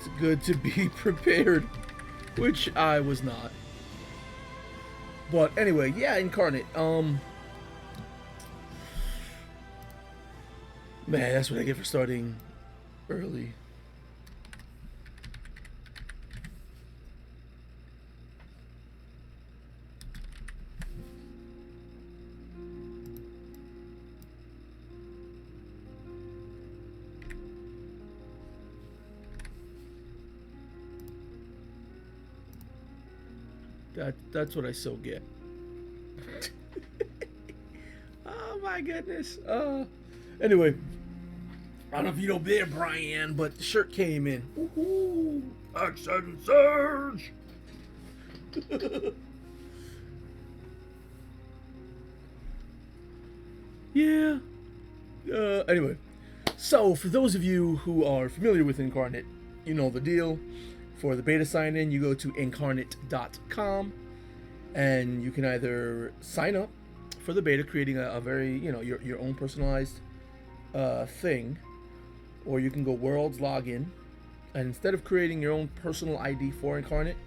It's good to be prepared, which I was not. But anyway, yeah, Incarnate. Man, that's what I get for starting early. That's what I still get. Oh my goodness. Anyway, I don't know if you know there, Brian, but the shirt came in. Woohoo! Accent surge. Yeah. Anyway, so for those of you who are familiar with Incarnate, you know the deal. For the beta sign in, you go to incarnate.com and you can either sign up for the beta, creating a very, your own personalized thing, or you can go worlds login, and instead of creating your own personal ID for Incarnate,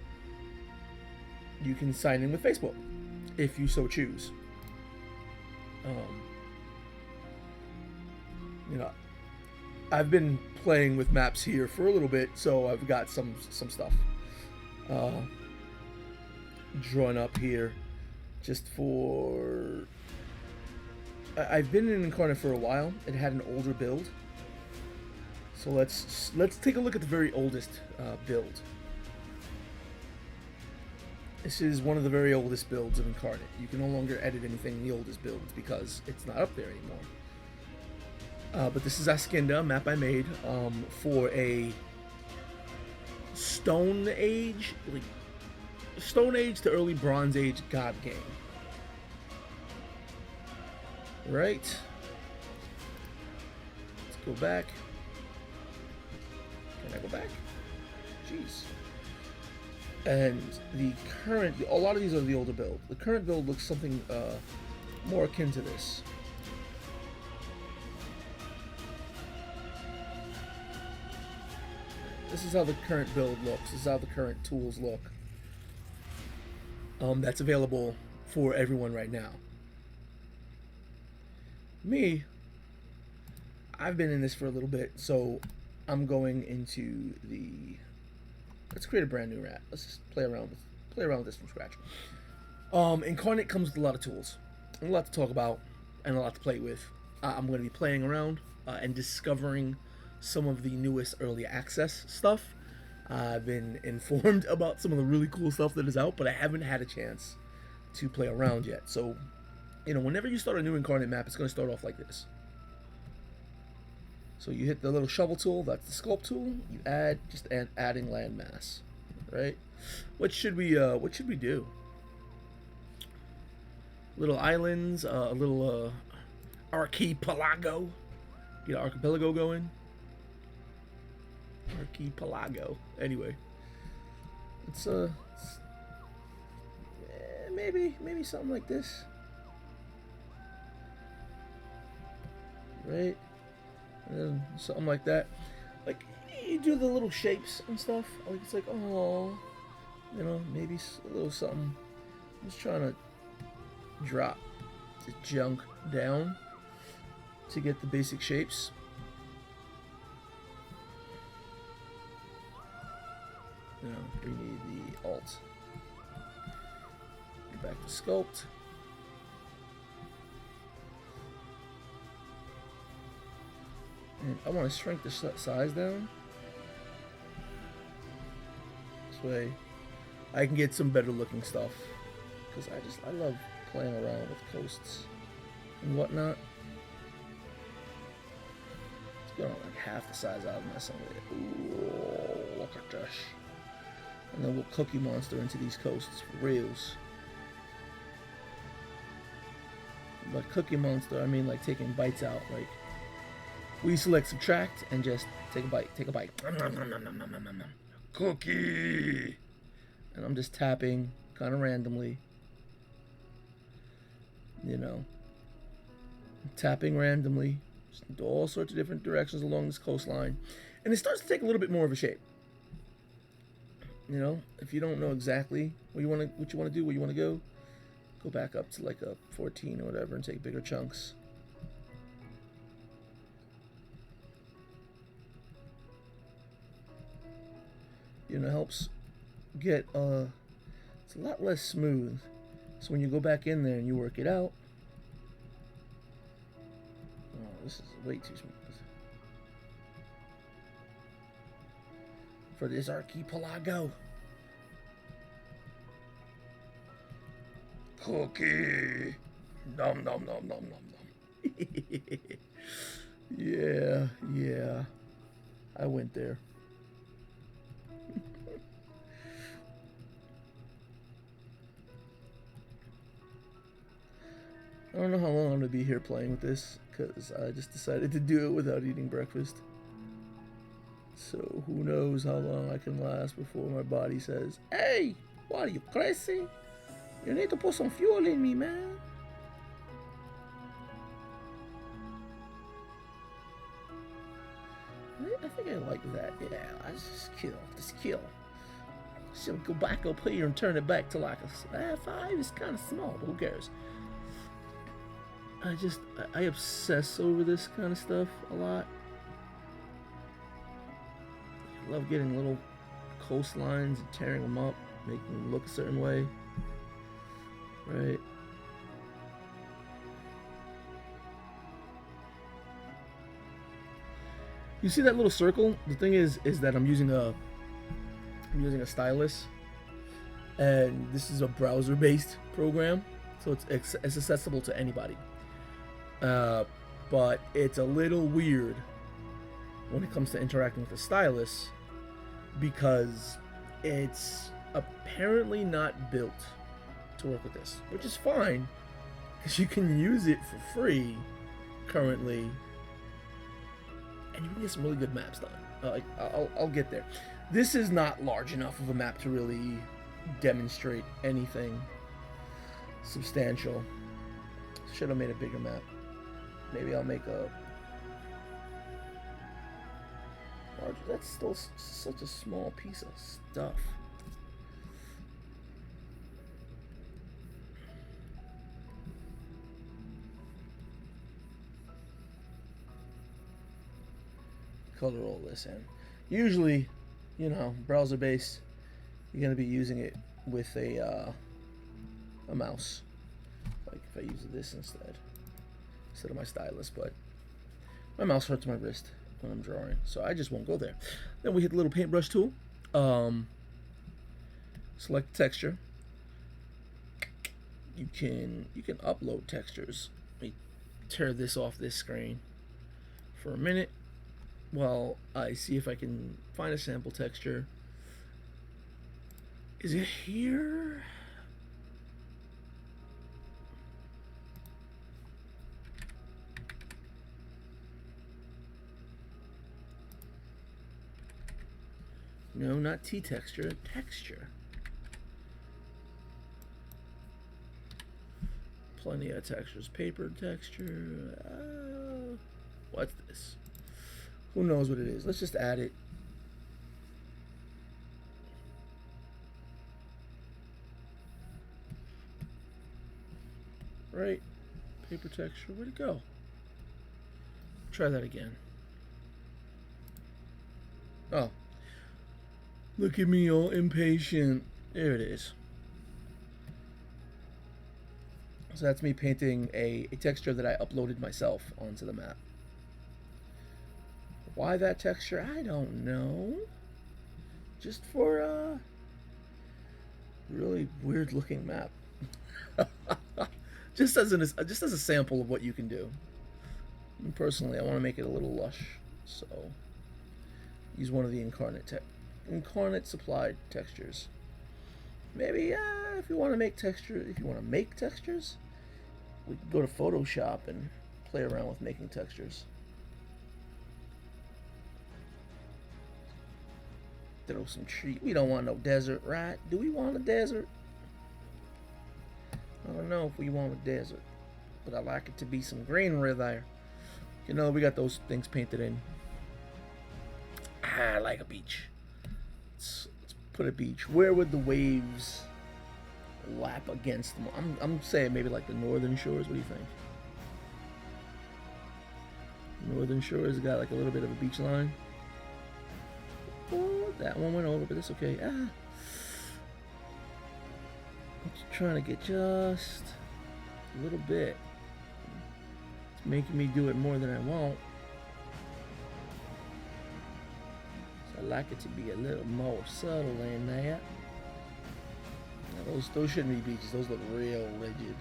you can sign in with Facebook if you so choose. I've been playing with maps here for a little bit, so I've got some stuff drawn up here just for... I've been in Incarnate for a while. It had an older build, so let's take a look at the very oldest build. This is one of the very oldest builds of Incarnate. You can no longer edit anything in the oldest builds because it's not up there anymore. But this is Askinda, a map I made for a Stone Age to early Bronze Age god game. Right. Let's go back. Can I go back? Jeez. And a lot of these are the older build. The current build looks something more akin to this. This is how the current build looks. This is how the current tools look. That's available for everyone right now. Me, I've been in this for a little bit, so I'm going into the... Let's create a brand new rat. Let's just play around with this from scratch. Incarnate comes with a lot of tools, a lot to talk about, and a lot to play with. I'm going to be playing around and discovering some of the newest early access stuff. I've been informed about some of the really cool stuff that is out, but I haven't had a chance to play around yet. So, whenever you start a new Incarnate map, it's going to start off like this. So you hit the little shovel tool, that's the sculpt tool. You adding landmass, right? What should we do? Little islands, a little archipelago. Get an archipelago going. Archipelago. Anyway, it's maybe something like this, right? And then something like that. Like, you do the little shapes and stuff. Like, it's like, oh, maybe a little something. I'm just trying to drop the junk down to get the basic shapes. We need the alt. Go back to sculpt. And I want to shrink the size down. This way I can get some better looking stuff. Because I love playing around with coasts and whatnot. Let's go like half the size out of my son. Ooh, look at this. And then we'll Cookie Monster into these coasts for reals. By Cookie Monster, I mean like taking bites out. Like, we select subtract and just take a bite. Take a bite. Cookie! And I'm just tapping kind of randomly. Tapping randomly. Just all sorts of different directions along this coastline. And it starts to take a little bit more of a shape. You know, if you don't know exactly what you want to do, where you want to go back up to like a 14 or whatever and take bigger chunks. You know, it helps get it's a lot less smooth. So when you go back in there and you work it out, oh, this is way too smooth for this archipelago. Cookie, nom nom nom nom nom nom. Yeah, I went there. I don't know how long I'm gonna be here playing with this, because I just decided to do it without eating breakfast. So who knows how long I can last before my body says, "Hey, what are you, crazy? You need to put some fuel in me, man." I think I like that. Yeah, I just kill. Should go back up here and turn it back to like a 5. It's kind of small, but who cares? I obsess over this kind of stuff a lot. I love getting little coastlines and tearing them up, making them look a certain way. Right? You see that little circle? The thing is that I'm using a stylus, and this is a browser-based program, so it's accessible to anybody. But it's a little weird when it comes to interacting with the stylus, because it's apparently not built to work with this, which is fine because you can use it for free currently, and you can get some really good maps done. I'll get there. This is not large enough of a map to really demonstrate anything substantial. Should have made a bigger map. Maybe I'll make a larger. That's still such a small piece of stuff. Color all this in. Usually, you know, browser based, you're gonna be using it with a mouse. Like if I use this instead of my stylus, but my mouse hurts my wrist when I'm drawing, so I just won't go there. Then we hit the little paintbrush tool, select texture. You can upload textures. Let me tear this off this screen for a minute while I see if I can find a sample texture. Is it here? No, not T texture, texture. Plenty of textures. Paper texture. What's this? Who knows what it is? Let's just add it. Right. Paper texture. Where'd it go? Try that again. Oh. Look at me all impatient. There it is. So that's me painting a texture that I uploaded myself onto the map. Why that texture? I don't know. Just for a really weird looking map. just as a sample of what you can do. And personally, I want to make it a little lush, so use one of the Incarnate supplied textures. Maybe if you want to make textures, we can go to Photoshop and play around with making textures. Throw some tree. We don't want no desert, right? Do we want a desert? I don't know if we want a desert, but I like it to be some greenery there. You know, we got those things painted in. I like a beach. Let's put a beach. Where would the waves lap against them? I'm saying maybe like the northern shores. What do you think? Northern shores got like a little bit of a beach line. Oh, that one went over, but it's okay. I'm just trying to get just a little bit. It's making me do it more than I want. So I like it to be a little more subtle than that. Now those shouldn't be beaches. Those look real rigid.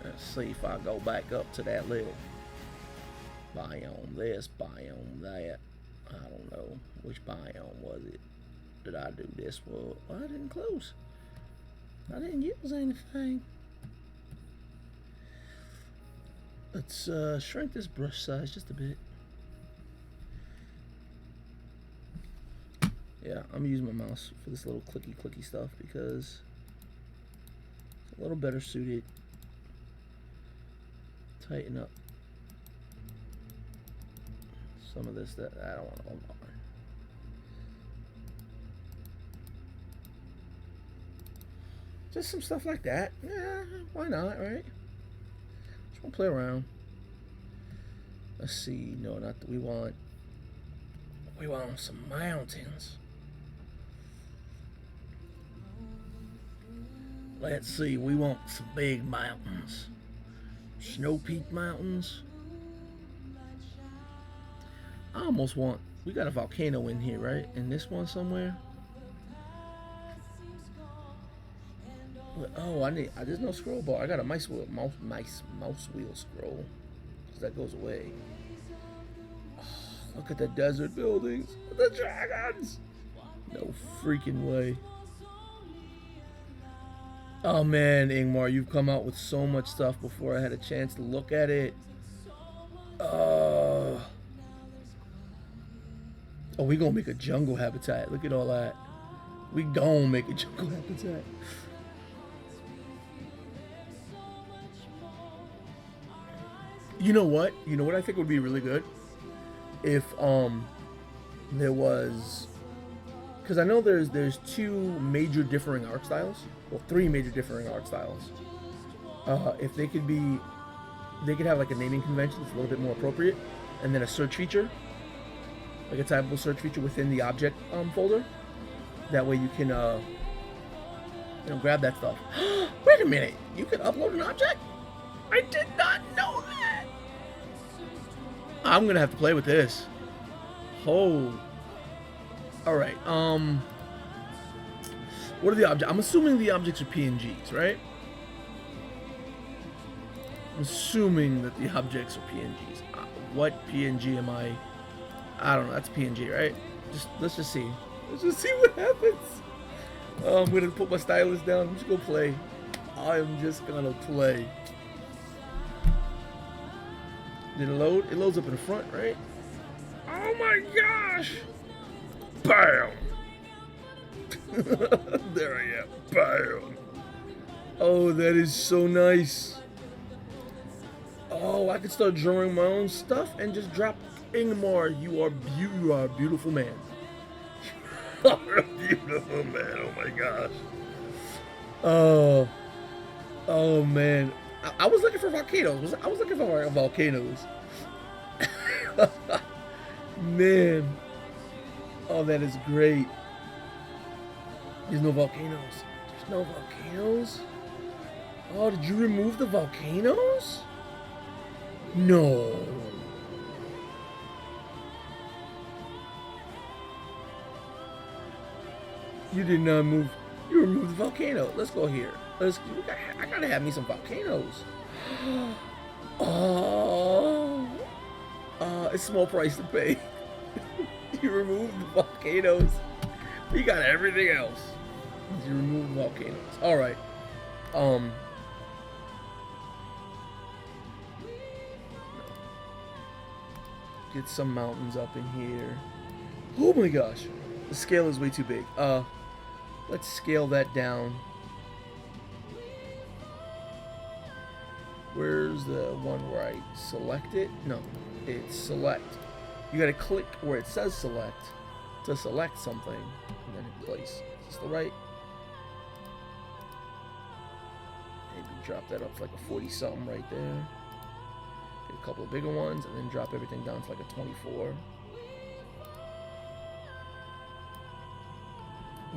Let's see if I go back up to that little biome, this biome, that. I don't know which biome was it. Did I do this? Well, I didn't close. I didn't use anything. Let's shrink this brush size just a bit. Yeah, I'm using my mouse for this little clicky stuff because it's a little better suited. Tighten up some of this that I don't want to hold on. Just some stuff like that. Yeah, why not, right? Just want to play around. Let's see. No, not that we want some mountains. Let's see. We want some big mountains. Snow Peak Mountains. I almost want. We got a volcano in here, right? In this one somewhere. Oh, there's no scroll bar. I got a mouse wheel scroll, because that goes away. Oh, look at the desert buildings, the dragons. No freaking way. Oh man, Ingmar, you've come out with so much stuff before I had a chance to look at it. Oh, we gonna make a jungle habitat. Look at all that. We gonna make a jungle habitat. You know what? You know what I think would be really good? If there was, because I know there's two major differing art styles. Well, three major differing art styles. If they could have like a naming convention that's a little bit more appropriate, and then a search feature, like a typeable search feature within the object folder. That way you can grab that stuff. Wait a minute, you can upload an object? I did not know that. I'm gonna have to play with this. Oh. All right. What are the objects? I'm assuming the objects are PNGs, right? I'm assuming that the objects are PNGs. What PNG am I? I don't know. That's PNG, right? Let's just see. Let's just see what happens. I'm gonna put my stylus down. I'm just gonna play. I'm just gonna play. Did it load? It loads up in the front, right? Oh my gosh! Bam! There I am. Bam! Oh, that is so nice. Oh, I can start drawing my own stuff and just drop Ingmar. You are a beautiful man. You are a beautiful man. Oh my gosh. Oh man. I was looking for volcanoes. I was looking for volcanoes. Man. Oh, that is great. There's no volcanoes. There's no volcanoes? Oh, did you remove the volcanoes? No. You did not move. You removed the volcano. Let's go here. I gotta have me some volcanoes. Oh, it's a small price to pay. You removed the volcanoes. We got everything else. You removed the volcanoes. All right. Get some mountains up in here. Oh my gosh. The scale is way too big. Let's scale that down. Where's the one where I select it? No, it's select. You gotta click where it says select to select something and then hit place. Is this the right? Maybe drop that up to like a 40 something right there. Get a couple of bigger ones and then drop everything down to like a 24.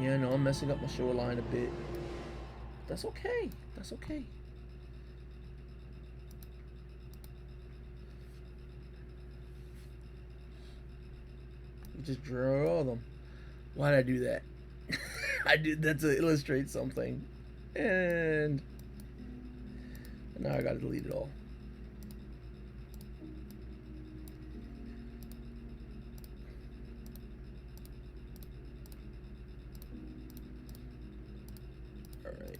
Yeah, no, I'm messing up my shoreline a bit. That's okay. That's okay. Just draw them. Why did I do that? I did that to illustrate something. And now I gotta delete it all. Alright.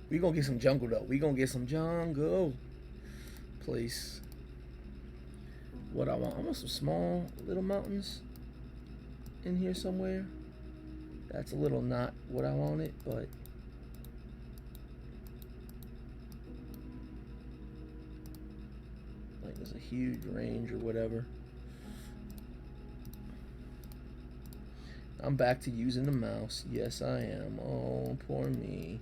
We gonna get some jungle though. We gonna get some jungle. Place. What I want. I want some small little mountains in here somewhere. That's a little not what I wanted, but like there's a huge range or whatever. I'm back to using the mouse. Yes, I am. Oh, poor me.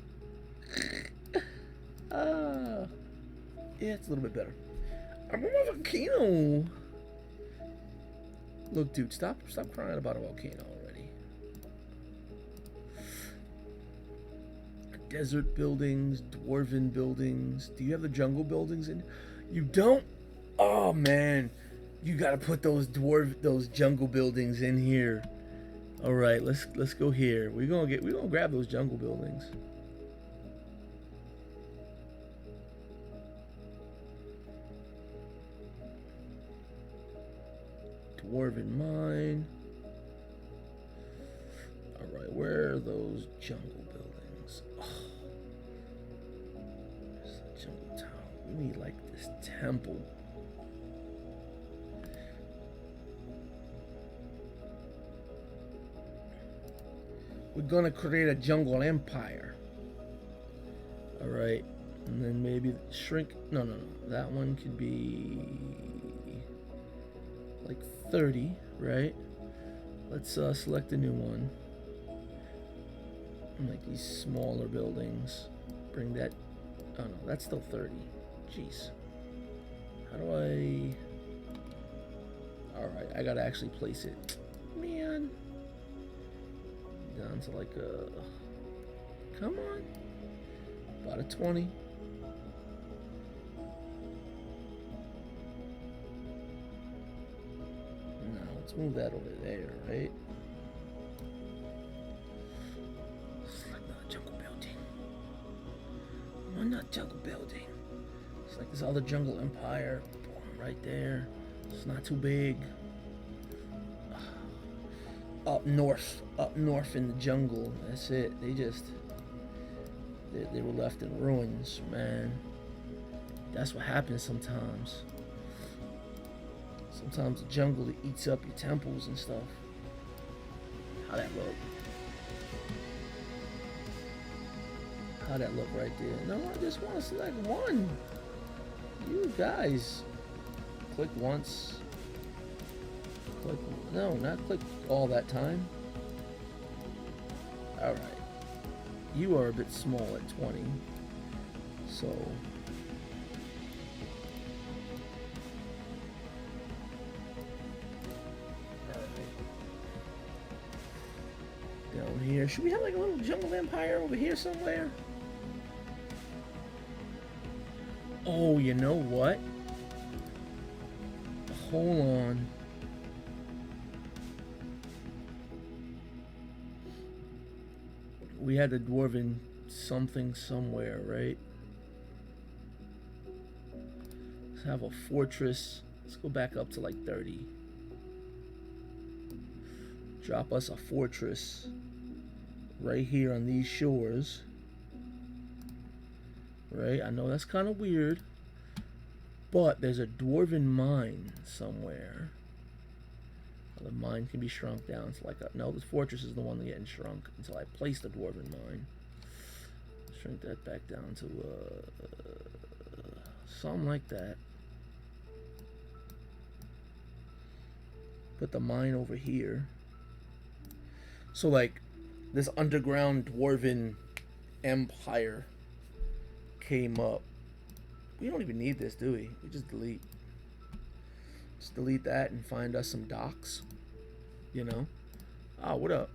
Yeah, it's a little bit better. I'm on a volcano. Look, dude, stop crying about a volcano already. Desert buildings, dwarven buildings. Do you have the jungle buildings in? You don't? Oh man, you gotta put those jungle buildings in here. All right, let's go here. We're gonna grab those jungle buildings. Dwarven mine. Alright, where are those jungle buildings? Oh. There's a jungle tower. We need like this temple. We're gonna create a jungle empire. Alright. And then maybe shrink. No. That one could be like 30, right? Let's select a new one. And like these smaller buildings. Bring that. Oh no, that's still 30. Jeez. How do I? Alright, I gotta actually place it. Man. Down to like a. Come on. About a 20. Let's move that over there, right? Select another jungle building. One not jungle building. It's like this other jungle empire. Boom, right there. It's not too big. Up north in the jungle. That's it. They were left in ruins, man. That's what happens sometimes. Sometimes the jungle eats up your temples and stuff. How that look? How that look right there? No, I just want to select one. You guys. Click once. Click. No, not click all that time. Alright. You are a bit small at 20. So. Down here. Should we have like a little jungle empire over here somewhere? Oh, you know what? Hold on. We had the dwarven something somewhere, right? Let's have a fortress. Let's go back up to like 30. Drop us a fortress right here on these shores. Right? I know that's kind of weird. But there's a dwarven mine somewhere. The mine can be shrunk down to like a... No, the fortress is the one getting shrunk until I place the dwarven mine. Shrink that back down to something like that. Put the mine over here. So like this underground dwarven empire came up. We don't even need this, do we? We just delete. Just delete that and find us some docks. You know? Ah, what up?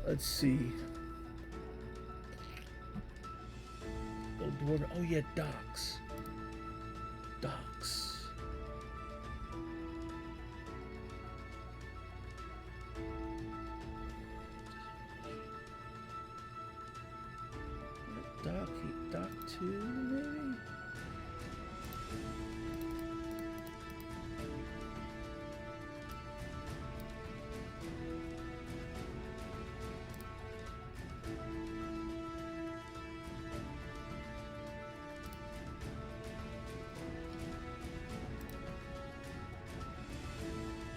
Let's see. Little dwarven. Oh yeah, docks. Docks. Dock 2, maybe?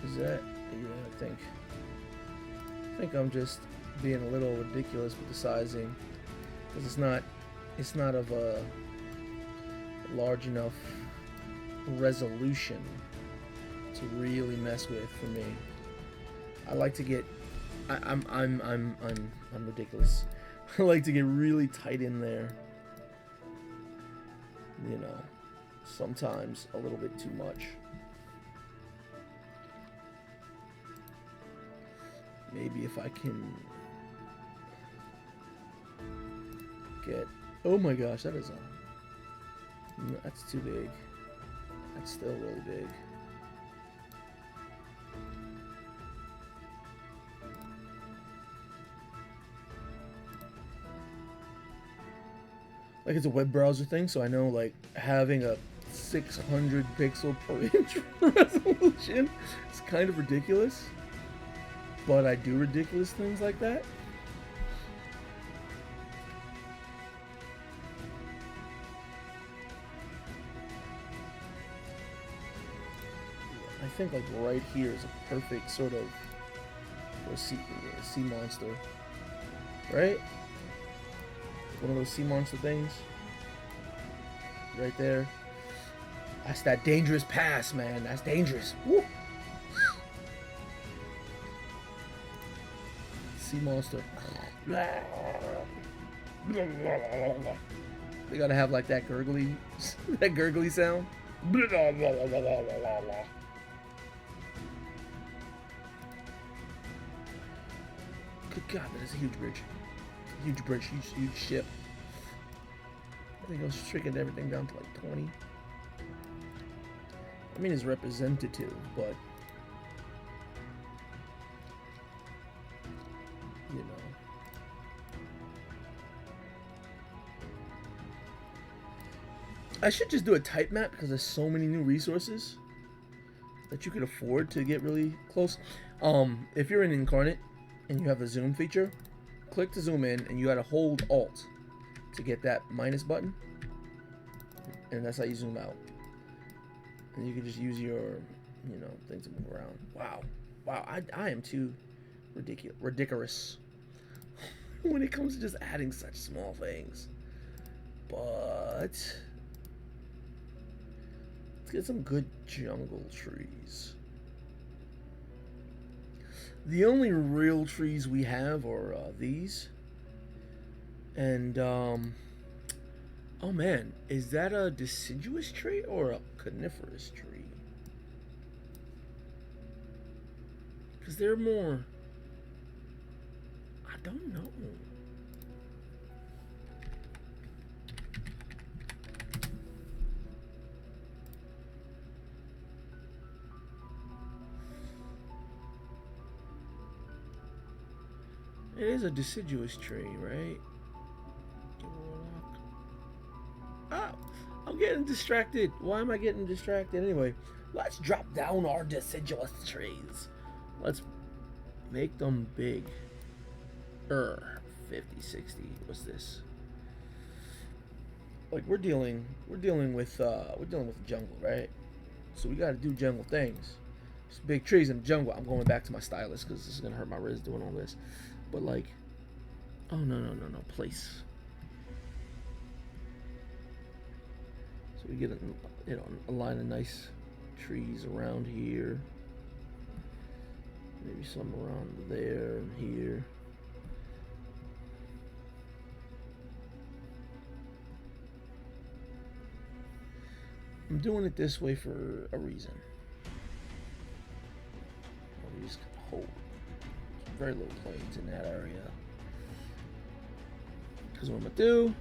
Is that... Yeah, I think I'm just being a little ridiculous with the sizing. Because it's not of a large enough resolution to really mess with for me. I like to get... I'm ridiculous. I like to get really tight in there. You know, sometimes a little bit too much. Maybe if I can get... Oh my gosh, that is a... No, that's too big. That's still really big. Like it's a web browser thing, so I know like having a 600 pixel per inch resolution is kind of ridiculous. But I do ridiculous things like that. I think like right here is a perfect sort of sea monster, right? One of those sea monster things. Right there. That's that dangerous pass, man. That's dangerous. Woo! Sea monster. They gotta have like that gurgly, that gurgly sound. Good God, that is a huge bridge. Huge bridge, huge ship. I think I was shrinking everything down to like 20. I mean, it's representative, but you know. I should just do a type map because there's so many new resources that you could afford to get really close. If you're in Incarnate and you have the zoom feature, click to zoom in and you gotta hold Alt to get that minus button. And that's how you zoom out. And you can just use your, you know, things to move around. Wow. Wow, I am too ridiculous when it comes to just adding such small things. But let's get some good jungle trees. The only real trees we have are these. And oh man, is that a deciduous tree or a coniferous tree? Because they're more, don't know. It is a deciduous tree, right? Ah, I'm getting distracted. Why am I getting distracted? Anyway, let's drop down our deciduous trees. Let's make them big. 50, 60. What's this? Like we're dealing with jungle, right? So we gotta do jungle things. There's big trees in the jungle. I'm going back to my stylus because this is gonna hurt my wrist doing all this. But like, oh no, place. So we get a line of nice trees around here. Maybe some around there and here. I'm doing it this way for a reason. We just hold very low planes in that area. Because what I'm going to do,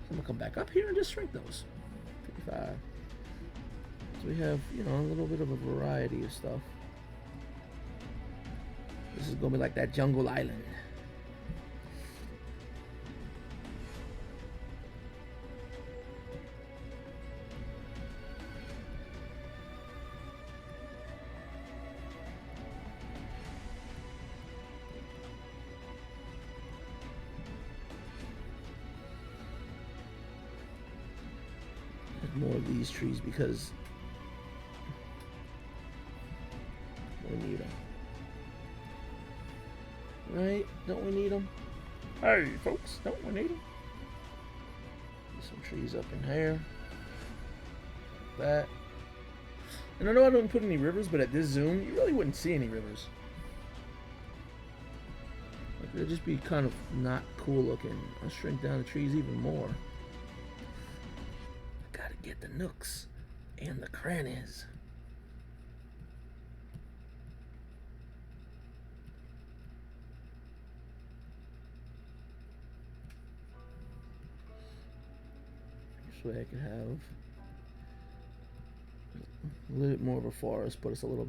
I'm going to come back up here and just shrink those. 55. So we have, a little bit of a variety of stuff. This is going to be like that jungle island. More of these trees because we need them. Right? Don't we need them? Hey, folks, don't we need them? Some trees up in here. That. And I know I don't put any rivers, but at this zoom, you really wouldn't see any rivers. Like, they'd just be kind of not cool looking. I'll shrink down the trees even more. Get the nooks and the crannies. This way I can have a little bit more of a forest, but it's a little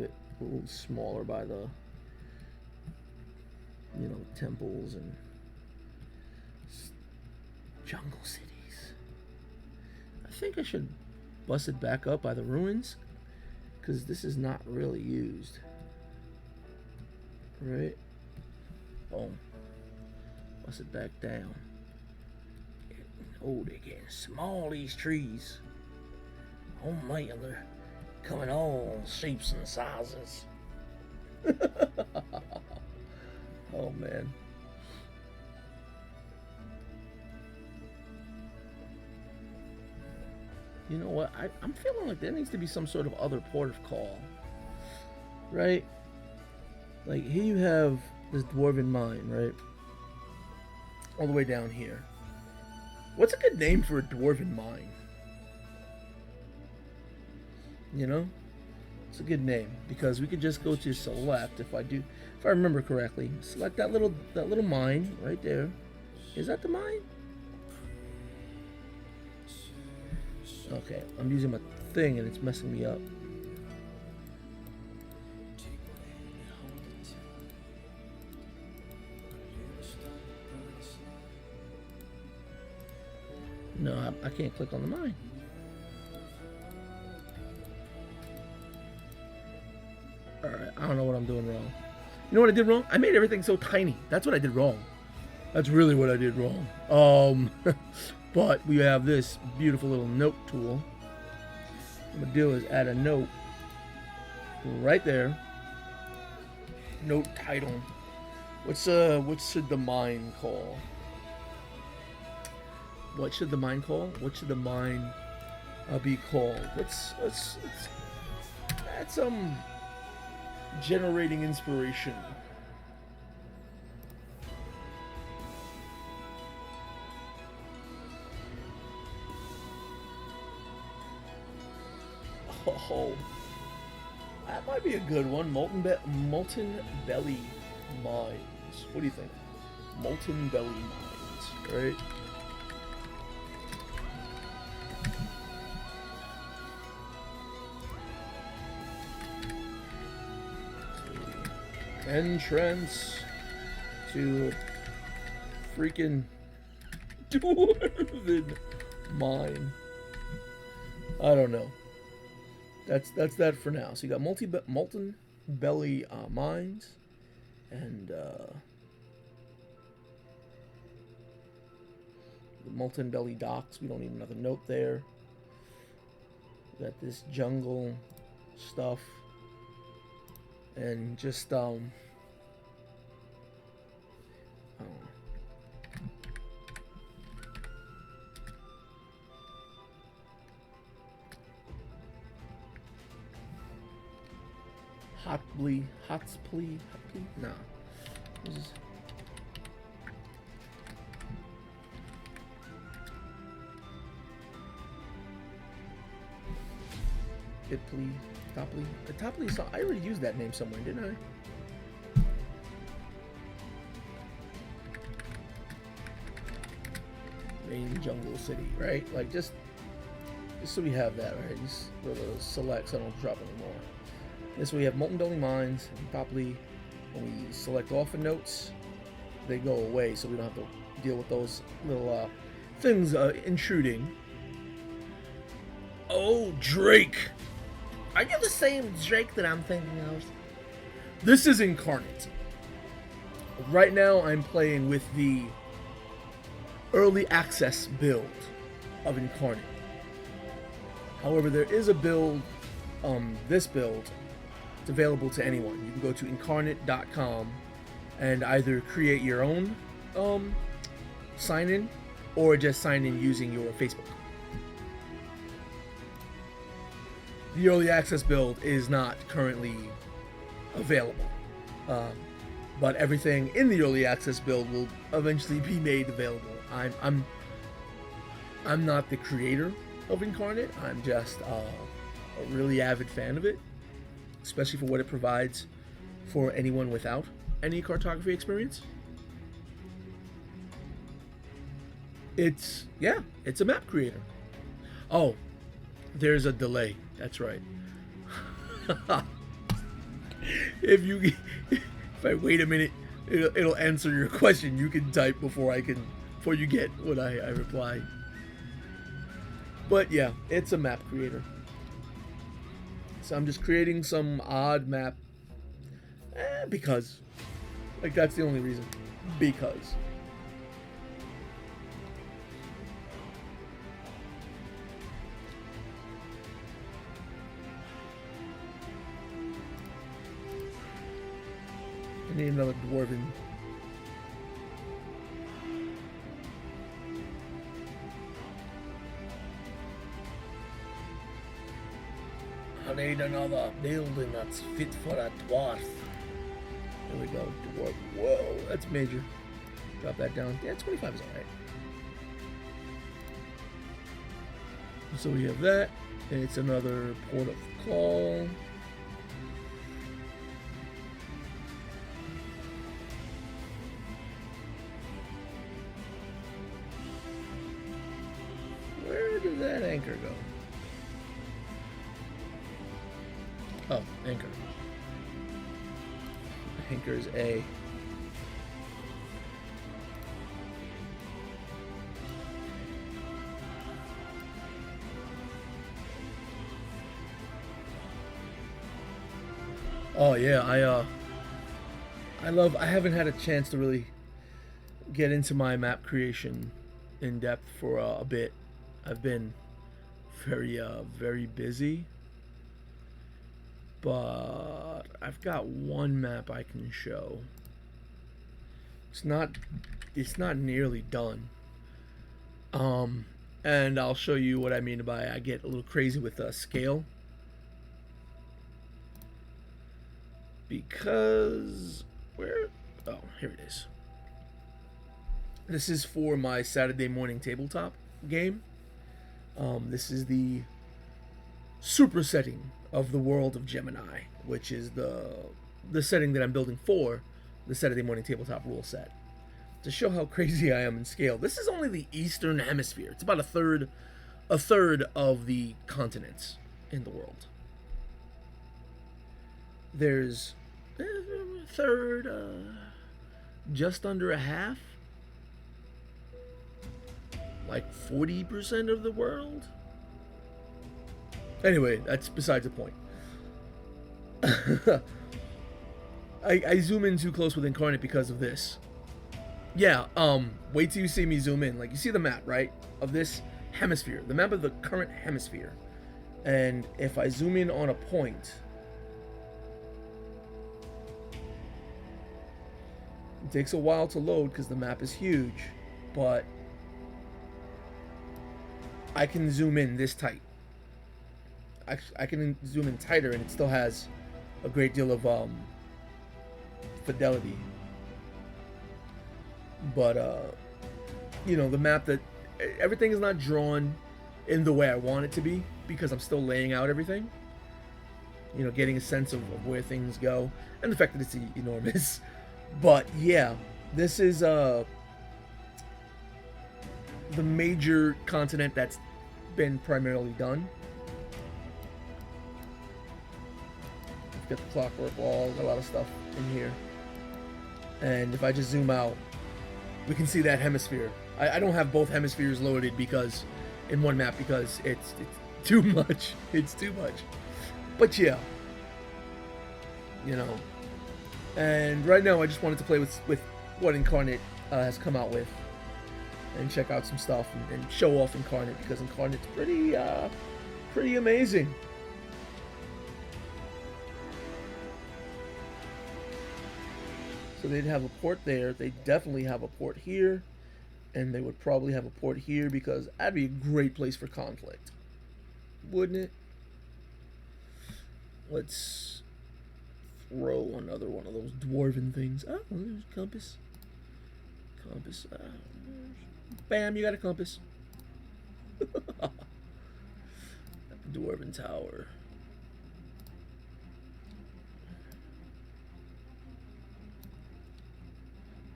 smaller by the temples and jungle cities. I think I should bust it back up by the ruins because this is not really used. Right? Boom. Bust it back down. Oh, they're getting small, these trees. Oh man, they're coming all shapes and sizes. Oh man. You know what? I'm feeling like there needs to be some sort of other port of call. Right? Like, here you have this dwarven mine, right? All the way down here. What's a good name for a dwarven mine? It's a good name. Because we could just go to select, if I remember correctly. Select that little mine right there. Is that the mine? Okay, I'm using my thing and it's messing me up. No, I can't click on the mine. Alright, I don't know what I'm doing wrong. You know what I did wrong? I made everything so tiny. That's what I did wrong. That's really what I did wrong. But we have this beautiful little note tool. What I'm gonna do is add a note right there. Note title. What should the mine call? What should the mine call? What should the mine be called? Let's add some generating inspiration. Oh, That might be a good one. Molten Belly Mines. What do you think? Molten Belly Mines, right? Entrance to freaking dwarven mine. I don't know. That's that for now. So you got molten belly mines, and the molten belly docks. We don't need another note there. We got this jungle stuff, and just Hotplea? Nah. This is Itplea, Topley. The Topley song. I already used that name somewhere, didn't I? Main jungle city, right? Like just so we have that, right? Just those selects, I don't drop anymore. This way we have Molten Belly Mines and Topley. When we select often notes, they go away, so we don't have to deal with those little things intruding. Oh, Drake! Are you the same Drake that I'm thinking of? This is Incarnate. Right now, I'm playing with the early access build of Incarnate. However, there is a build, this build, it's available to anyone. You can go to Inkarnate.com and either create your own sign-in or just sign in using your Facebook. The early access build is not currently available, but everything in the early access build will eventually be made available. I'm not the creator of Incarnate. I'm just a really avid fan of it, especially for what it provides for anyone without any cartography experience. It's a map creator. Oh, there's a delay. That's right. If I wait a minute, it'll answer your question. You can type before you get what I reply. But yeah, it's a map creator. So I'm just creating some odd map because, like, that's the only reason. Because. I need another dwarven. I need another building that's fit for a dwarf. There we go, dwarf. Whoa, that's major. Drop that down. Yeah, 25 is alright. So we have that. And it's another port of call. Where did that anchor go? Oh, anchor. Anchor is A. Oh yeah, I haven't had a chance to really get into my map creation in depth for a bit. I've been very busy. But I've got one map I can show. It's not nearly done. And I'll show you what I mean by I get a little crazy with scale. Because oh, here it is. This is for my Saturday morning tabletop game. This is the supersetting of the world of Gemini, which is the setting that I'm building for the Saturday Morning Tabletop rule set. To show how crazy I am in scale, this is only the Eastern Hemisphere. It's about a third of the continents in the world. There's a third, just under a half, like 40% of the world. Anyway, that's besides the point. I zoom in too close with Incarnate because of this. Yeah, wait till you see me zoom in. Like, you see the map, right? Of this hemisphere. The map of the current hemisphere. And if I zoom in on a point, it takes a while to load because the map is huge, but I can zoom in this tight. I can zoom in tighter and it still has a great deal of fidelity. But you know, the map, that everything is not drawn in the way I want it to be because I'm still laying out everything. You know, getting a sense of where things go, and the fact that it's enormous. But yeah, this is the major continent that's been primarily done. Got the clockwork wall, got a lot of stuff in here. And if I just zoom out, we can see that hemisphere. I don't have both hemispheres loaded because in one map because it's too much. It's too much. But yeah, you know. And right now I just wanted to play with what Incarnate has come out with and check out some stuff and show off Incarnate because Incarnate's pretty amazing. So they'd have a port there. They definitely have a port here. And they would probably have a port here because that'd be a great place for conflict. Wouldn't it? Let's throw another one of those dwarven things. Oh, there's a compass. Compass. Bam, you got a compass. Dwarven tower.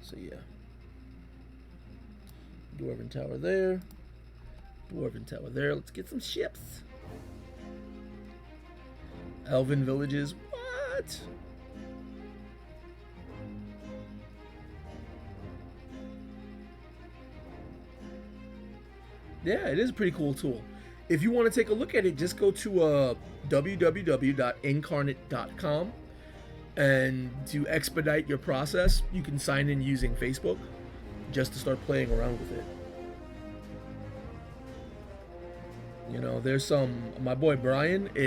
So yeah, Dwarven tower there, Dwarven tower there. Let's get some ships. Elven villages, what? Yeah, it is a pretty cool tool. If you want to take a look at it, just go to www.incarnate.com. And to expedite your process, you can sign in using Facebook just to start playing around with it. You know, there's my boy Brian he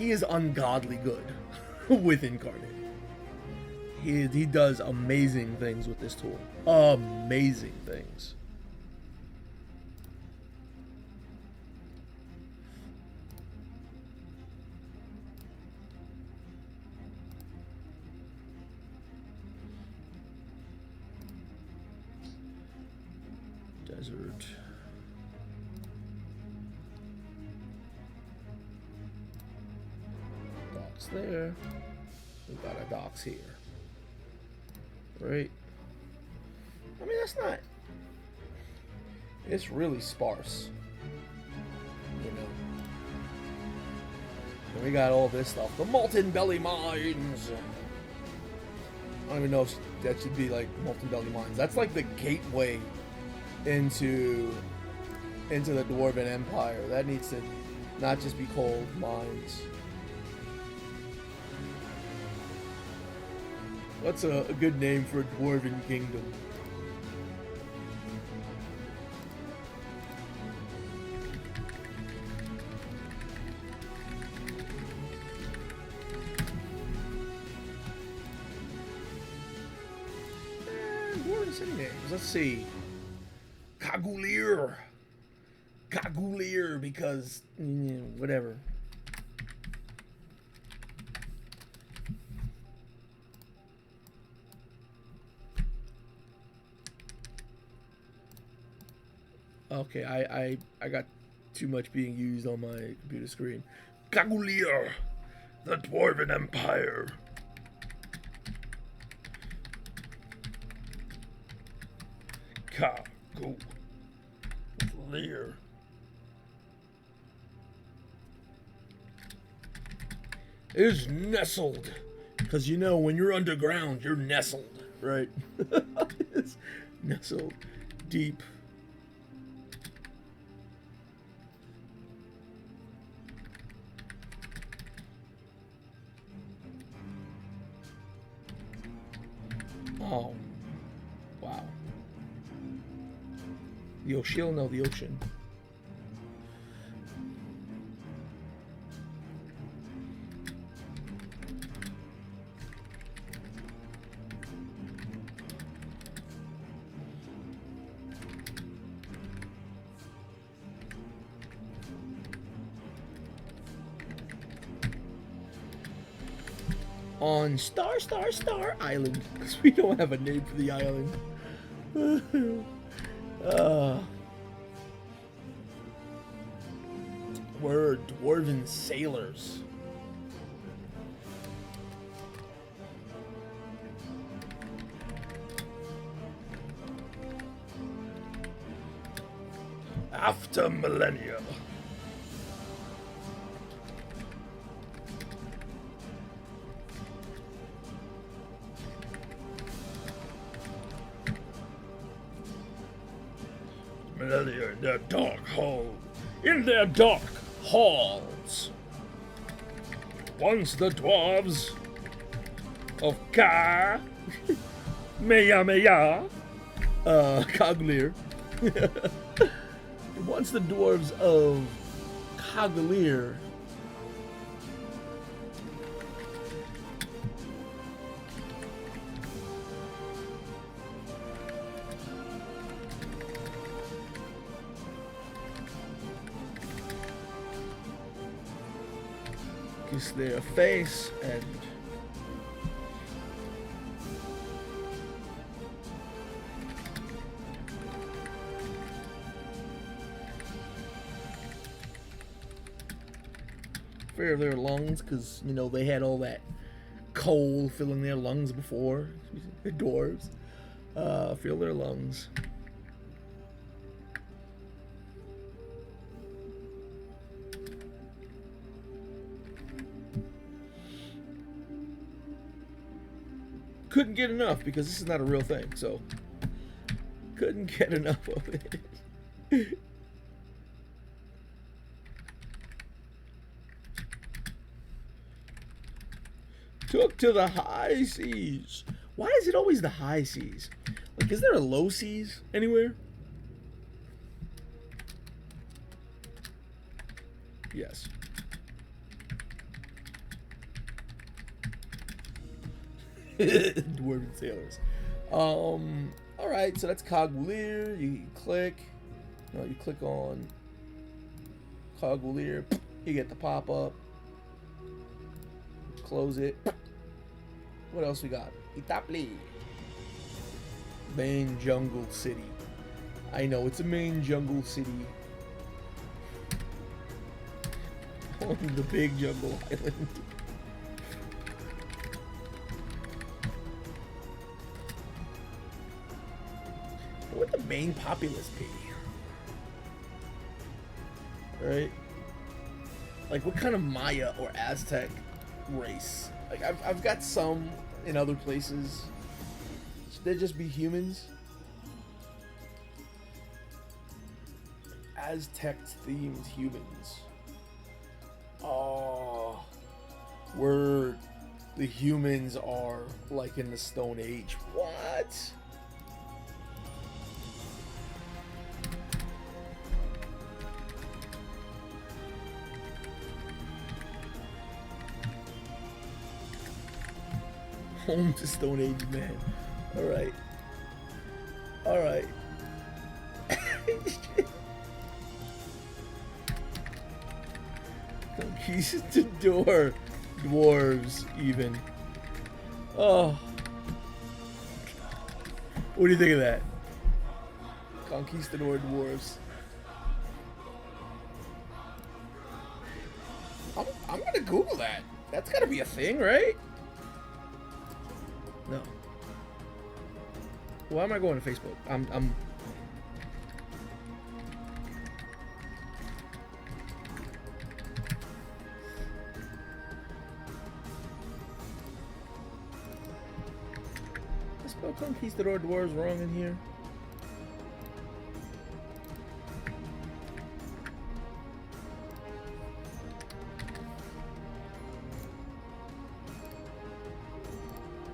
is ungodly good with Incarnate. He does amazing things with this tool. Amazing things. Desert. Docks there. We got our docks here. Right. I mean, that's not. It's really sparse. You know. And we got all this stuff. The Molten Belly Mines. I don't even know if that should be like Molten Belly Mines. That's like the gateway into the Dwarven Empire. That needs to not just be cold mines. What's a good name for a Dwarven kingdom? Dwarven city names. Let's see. Kagulir, because whatever. Okay, I got too much being used on my computer screen. Kagulir, the Dwarven Empire. Kagulir. Is nestled. Because you know, when you're underground, you're nestled, right? It's nestled deep. Oh, wow. The ocean, no, the ocean. On Star Island, because we don't have a name for the island. We're dwarven sailors. After millennia. Millennia in their dark hall. In their dark halls. Once the dwarves of Kagulir. Once the dwarves of Kagulir kiss their face and fill their lungs, because you know they had all that coal filling their lungs before. The dwarves fill their lungs. Couldn't get enough, because this is not a real thing, so couldn't get enough of it. Took to the high seas. Why is it always the high seas? Like, is there a low seas anywhere? Yes. Dwarven sailors. Alright, so that's Kagulir. You click. No, you click on Kagulir. You get the pop-up. Close it. What else we got? Itapli. Main jungle city. I know, it's a main jungle city. On the big jungle island. What would the main populace be? Right? Like, what kind of Maya or Aztec race? Like, I've got some in other places. Should they just be humans? Aztec themed humans. Oh, where the humans are like in the Stone Age. What? Home to Stone Age man. Alright. Alright. Conquistador dwarves even. Oh. What do you think of that? Conquistador dwarves. I'm gonna Google that. That's gotta be a thing, right? No. Why am I going to Facebook? I'm I spelled conquistador dwarves wrong in here.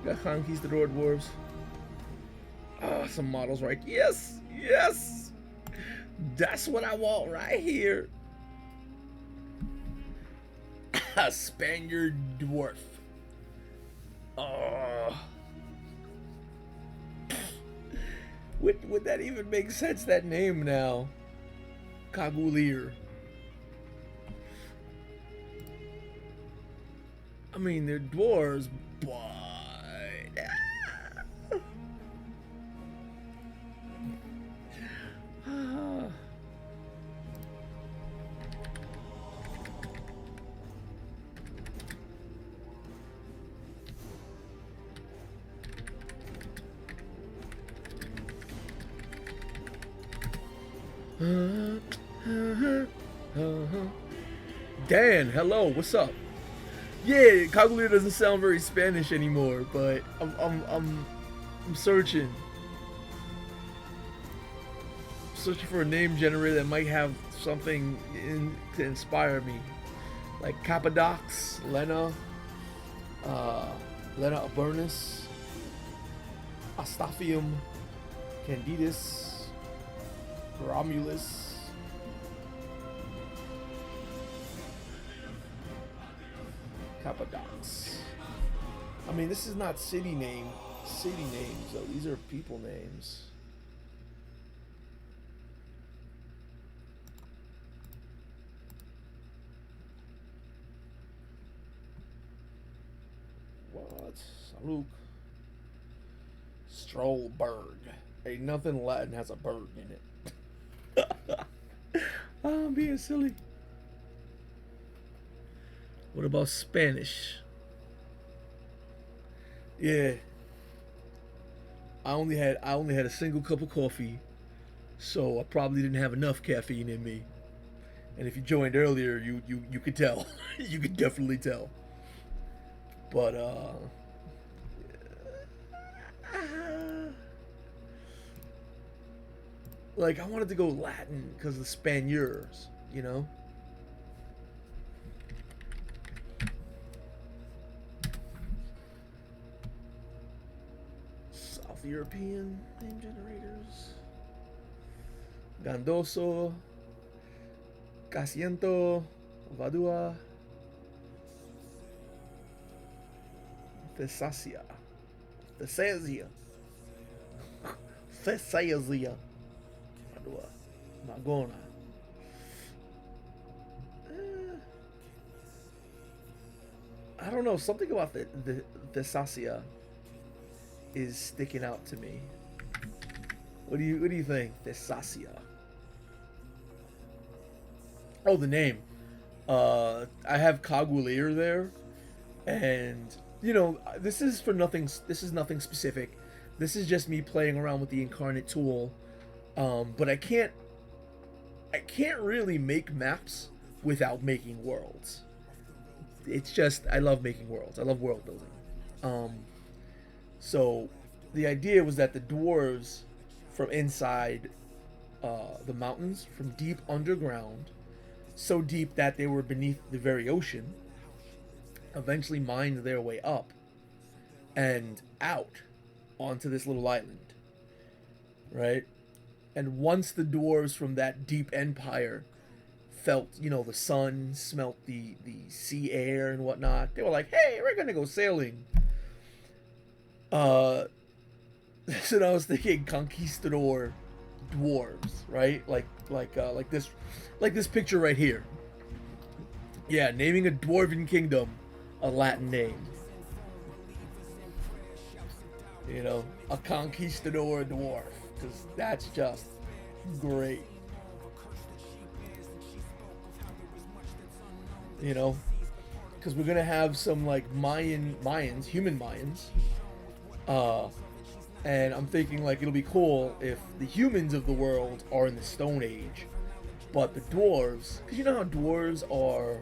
Got conquistador dwarves. Ah, some models right. Yes, yes. That's what I want right here. A Spaniard dwarf. Oh. Would that even make sense, that name now? Kagulir. I mean, they're dwarves, but... Dan, hello, what's up? Yeah, Kagulir doesn't sound very Spanish anymore, but I'm searching. Searching for a name generator that might have something to inspire me. Like Cappadox, Lena Abernus, Astaphium, Candidus, Romulus. Cappadox. I mean, this is not city names though. These are people names. What? Saluk. Strollberg. Ain't nothing Latin has a bird in it. Oh, I'm being silly. What about Spanish? Yeah. I only had a single cup of coffee, so I probably didn't have enough caffeine in me. And if you joined earlier, you could tell. You could definitely tell. But like, I wanted to go Latin because of the Spaniards, you know? South European name generators. Gandoso, Casiento, Vadua, Thessasia, Thessasia, Thessasia, Vadua, Magona. I don't know, something about the Thessasia is sticking out to me. What do you think? Thessasia. Oh, the name. I have Kagulir there, and you know, this is nothing specific. This is just me playing around with the Incarnate tool. But I can't really make maps without making worlds. It's just, I love making worlds. I love world building. So the idea was that the dwarves from inside the mountains, from deep underground, so deep that they were beneath the very ocean, eventually mined their way up and out onto this little island, right? And once the dwarves from that deep empire felt, you know, the sun, smelt the sea air and whatnot, they were like, hey, we're gonna go sailing. So I was thinking conquistador dwarves, right? Like this picture right here. Yeah, naming a dwarven kingdom a Latin name. You know, a conquistador dwarf, because that's just great. You know, because we're gonna have some like human Mayans, uh, and I'm thinking like it'll be cool if the humans of the world are in the Stone Age, but the dwarves, because you know how dwarves are,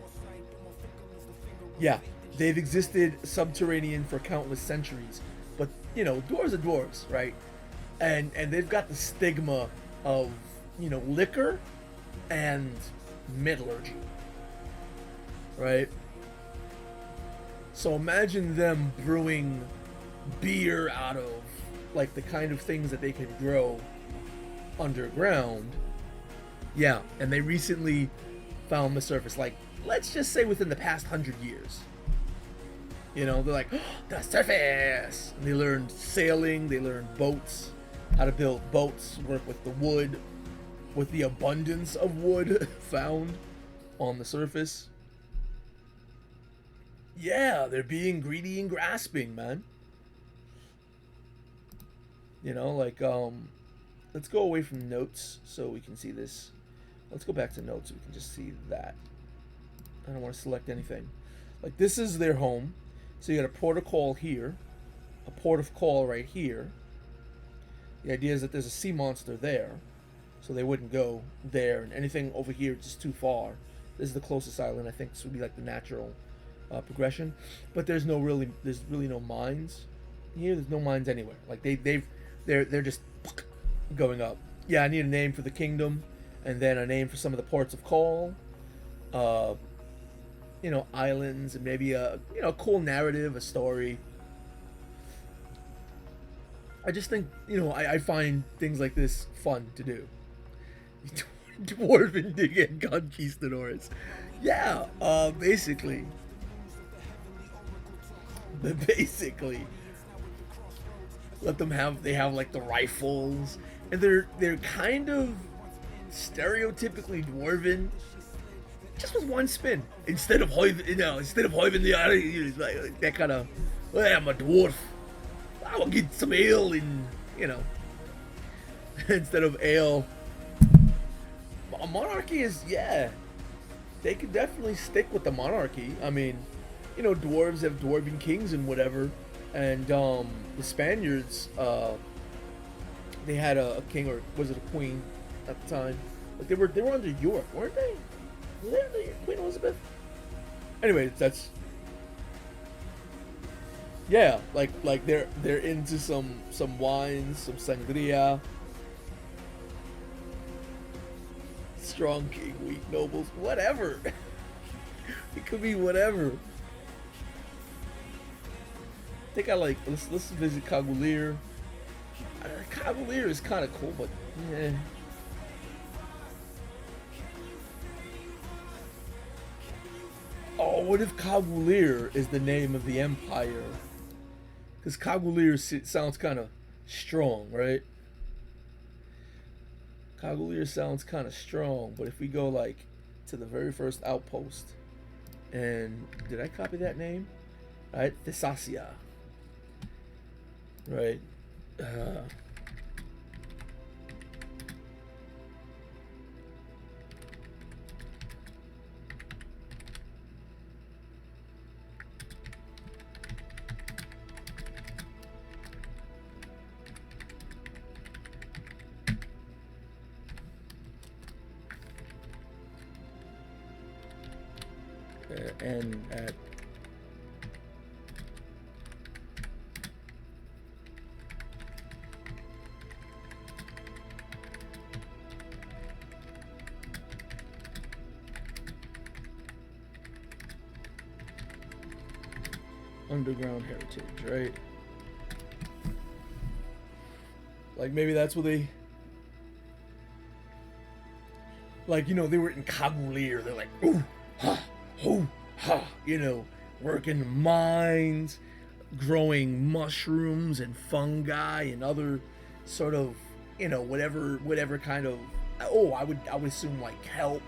yeah, they've existed subterranean for countless centuries, but you know dwarves are dwarves, right? And they've got the stigma of liquor and metallurgy, right? So imagine them brewing beer out of like the kind of things that they can grow underground. Yeah, and they recently found the surface. Like, let's just say within the past 100 years. They're like, oh, the surface! And they learned sailing, they learned boats, how to build boats, work with the wood, with the abundance of wood found on the surface. Yeah, they're being greedy and grasping, man. Let's go away from notes so we can see this. Let's go back to notes so we can just see that. I don't want to select anything. Like, this is their home. So you got a port of call here, a port of call right here. The idea is that there's a sea monster there, so they wouldn't go there, and anything over here is just too far. This is the closest island. I think this would be like the natural progression, but there's really no mines here. There's no mines anywhere. Like they're just going up. Yeah, I need a name for the kingdom, and then a name for some of the ports of call. Islands, and maybe a cool narrative, a story. I just think I find things like this fun to do. Dwarven dig conquistadors. Yeah, basically, let them have like the rifles, and they're kind of stereotypically dwarven, just with one spin. Instead of hoiving the other, like that kind of, well, I'm a dwarf, I will get some ale in, instead of ale. A monarchy is, yeah, they could definitely stick with the monarchy. I mean, dwarves have dwarven kings and whatever, and the Spaniards, they had a king, or was it a queen at the time? Like they were under York, weren't they? Were they under Queen Elizabeth? Anyway, that's, yeah, like they're into some wines, some sangria. Strong king, weak nobles, whatever. It could be whatever. I think let's visit Cagulir. Cagulir is kind of cool, but yeah. Oh, what if Cagulir is the name of the empire? Because Cagulir sounds kind of strong, right? Cagulir sounds kind of strong, but if we go like to the very first outpost, and did I copy that name? Right, Thessacia. Right. And at underground heritage, right? Like maybe that's what they, like, they were in Cagulir. They're like, ooh, ha, hoo, ha, working mines, growing mushrooms and fungi and other sort of, whatever kind of, oh, I would assume like kelp,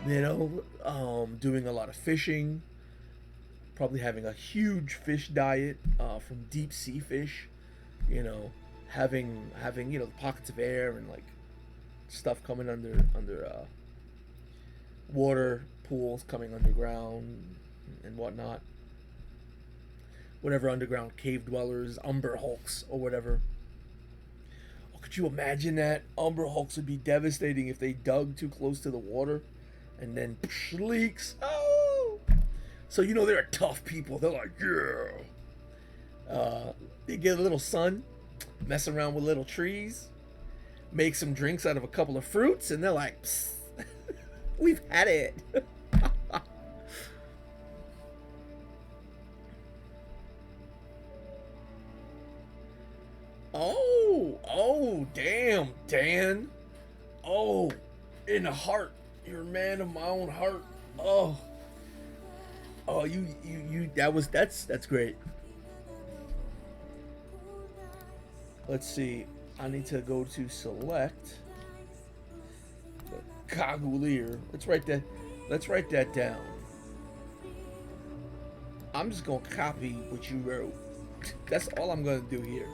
doing a lot of fishing, probably having a huge fish diet from deep sea fish, having the pockets of air and like stuff coming under water pools coming underground and whatnot. Whatever underground cave dwellers, Umber Hulks, or whatever. Oh, could you imagine that? Umber Hulks would be devastating if they dug too close to the water and then leaks. Oh! So you know they're tough people. They're like, yeah. They get a little sun, mess around with little trees, make some drinks out of a couple of fruits, and they're like, psst, we've had it. Oh, damn, Dan. Oh, in the heart. You're a man of my own heart. Oh, you. That's great. Let's see. I need to go to select the Kagulir. Let's write that down. I'm just gonna copy what you wrote. That's all I'm gonna do here.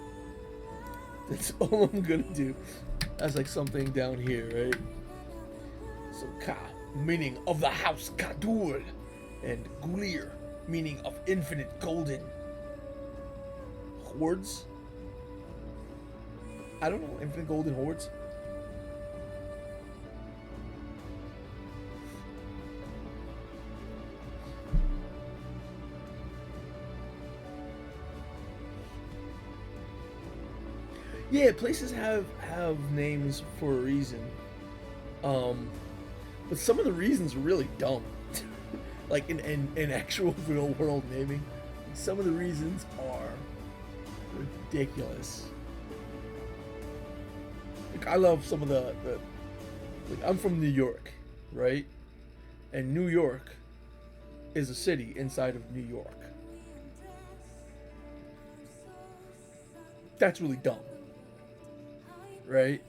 That's all I'm gonna do. That's like something down here, right? So Ka, meaning of the house Kadur, and Gulir, meaning of infinite golden hordes. I don't know, infinite golden hordes. Yeah, places have names for a reason. But some of the reasons are really dumb. Like in actual real world naming, some of the reasons are ridiculous. Like I love some of the like I'm from New York, right? And New York is a city inside of New York. That's really dumb. Right?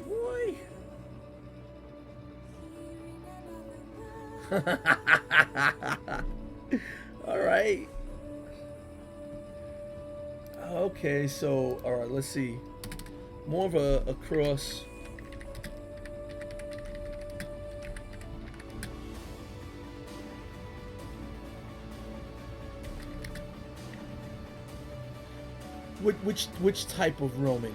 Boy. All right. Okay, so all right, let's see. More of a cross. Which type of roaming?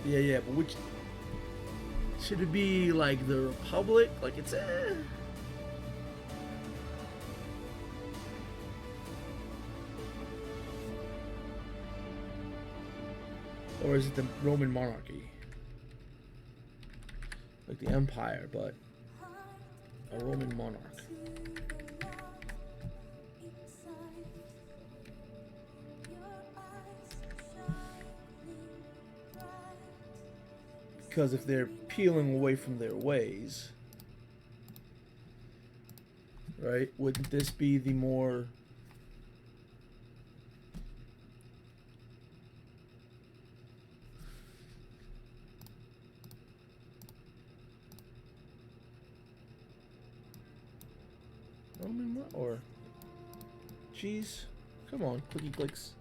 Yeah, but which should it be? Like the Republic? Like it's Or is it the Roman monarchy? Like the empire, but a Roman monarch. Because if they're peeling away from their ways, right, wouldn't this be the more... Roman or cheese? Come on, clicky clicks.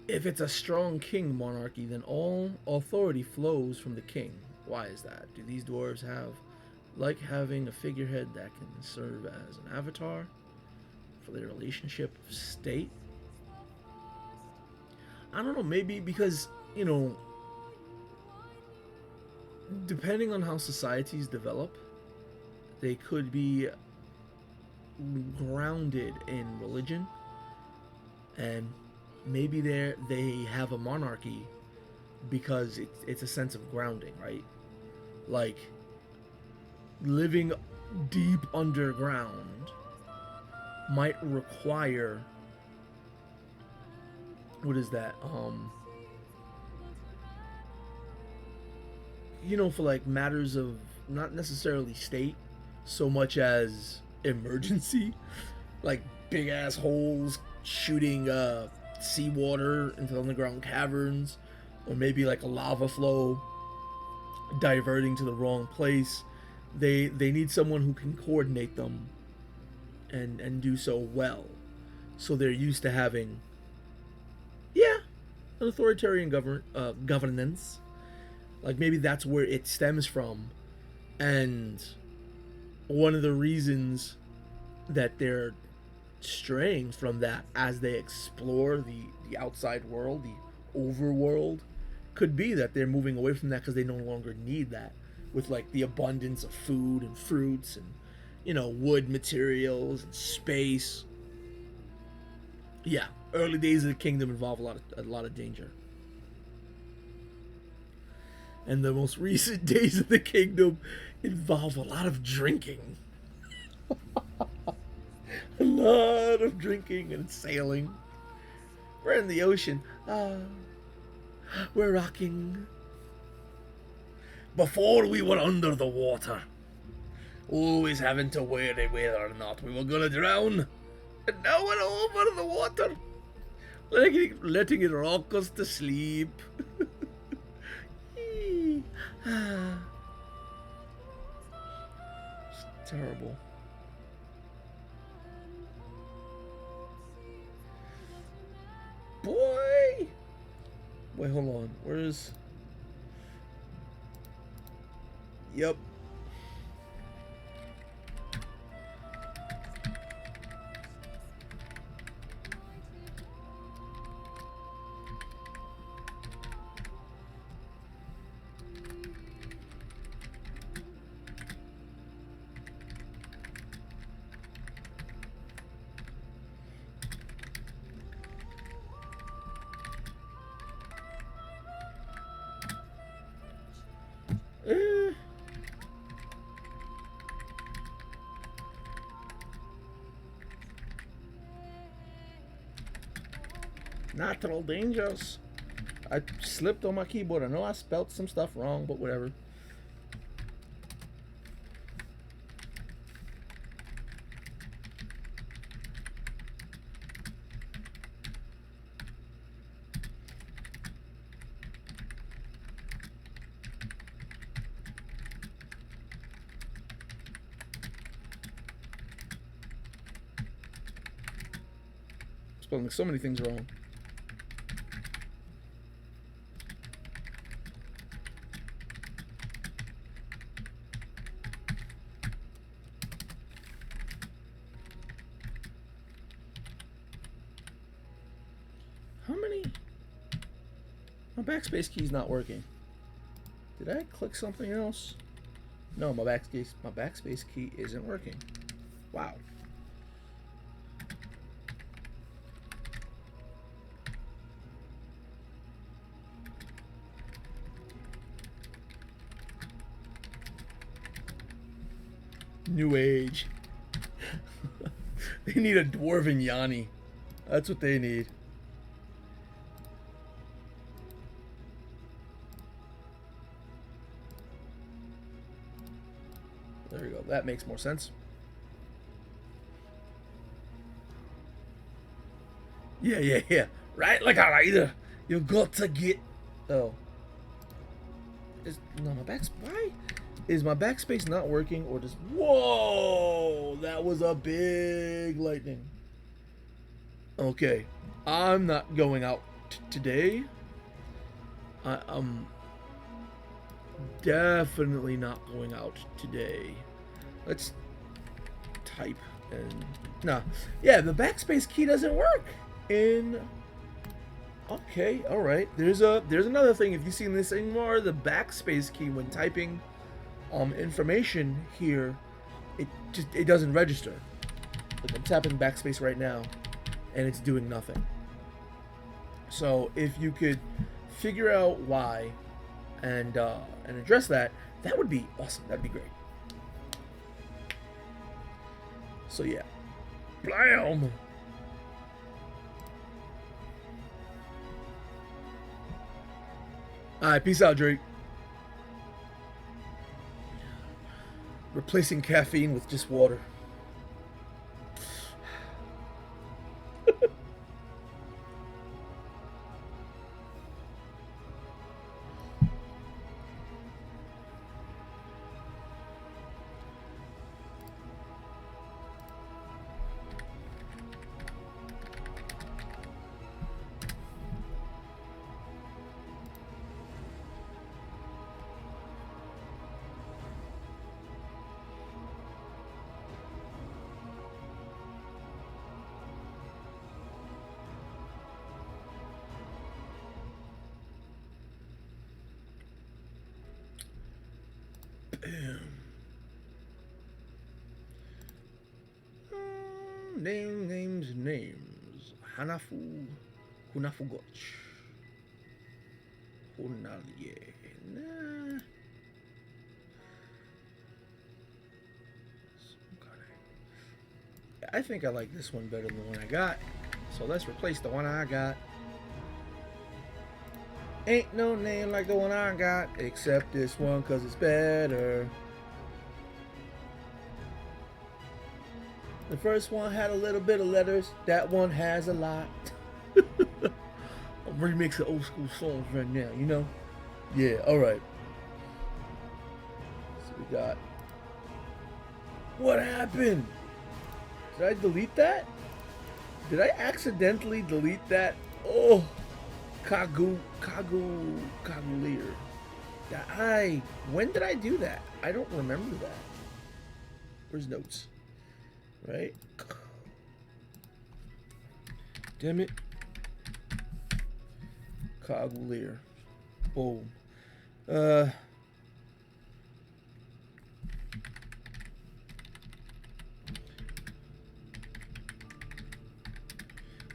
If it's a strong king monarchy, then all authority flows from the king. Why is that? Do these dwarves like having a figurehead that can serve as an avatar for their relationship of state? I don't know, maybe because, you know, depending on how societies develop, they could be grounded in religion, and maybe they have a monarchy because it's a sense of grounding, right? Like living deep underground might require, what is that? You know, for like matters of not necessarily state so much as emergency, like big ass holes shooting seawater into underground caverns, or maybe like a lava flow diverting to the wrong place. They need someone who can coordinate them and do so well. So they're used to having, yeah, an authoritarian governance. Like maybe that's where it stems from, and one of the reasons that they're straying from that as they explore the outside world, the overworld, could be that they're moving away from that because they no longer need that, with like the abundance of food and fruits and, you know, wood materials and space. Yeah, early days of the kingdom involve a lot of danger. And the most recent days of the kingdom involve a lot of drinking. A lot of drinking and sailing. We're in the ocean. We're rocking. Before we were under the water, always having to worry whether or not we were gonna drown. And now we're over the water, letting it rock us to sleep. It's terrible. Boy! Wait, hold on. Where's... Yep. Natural dangers. I slipped on my keyboard. I know I spelled some stuff wrong, but whatever. Spelling so many things wrong. How many? My backspace key's not working. Did I click something else? No, my backspace key isn't working. Wow. New Age. They need a dwarven Yanni. That's what they need. There we go. That makes more sense. Yeah. Right like a rider. You've got to get... Oh. No, my backspace... Why? Is my backspace not working or just... Whoa! That was a big lightning. Okay. I'm not going out today. I'm definitely not going out today. Let's type and... Nah. Yeah, the backspace key doesn't work. Okay, alright. There's another thing. If you've seen this anymore, the backspace key when typing information here, it doesn't register. Like I'm tapping backspace right now and it's doing nothing. So if you could figure out why and address that, that would be awesome. That'd be great. So yeah. Blam! Alright, peace out, Drake. Replacing caffeine with just water. Names. Hanafu, Hunafu Goch. Hunalie. Nah. I think I like this one better than the one I got. So let's replace the one I got. Ain't no name like the one I got, except this one, cause it's better. The first one had a little bit of letters. That one has a lot. I'm remixing old school songs right now, you know? Yeah, alright. So we got... What happened? Did I delete that? Did I accidentally delete that? Oh! Kagulier. When did I do that? I don't remember that. Where's notes? Right? Damn it. Kagulier. Boom. A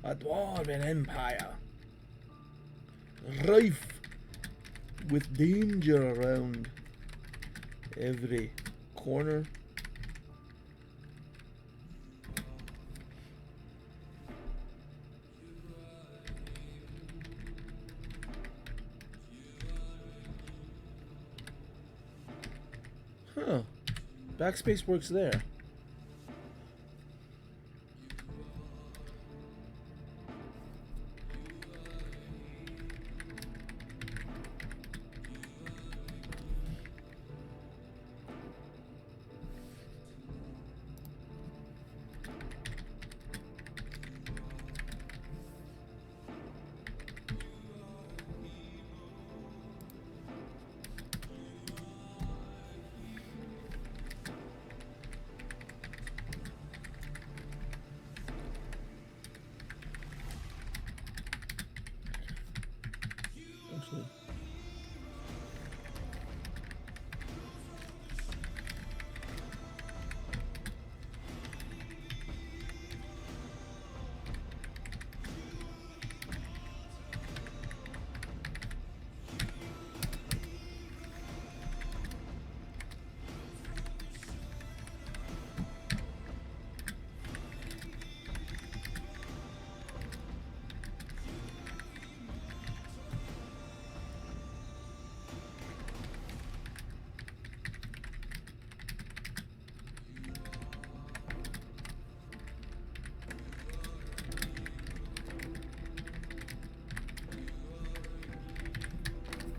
dwarven empire. Rife with danger around every corner. Huh. Backspace works there.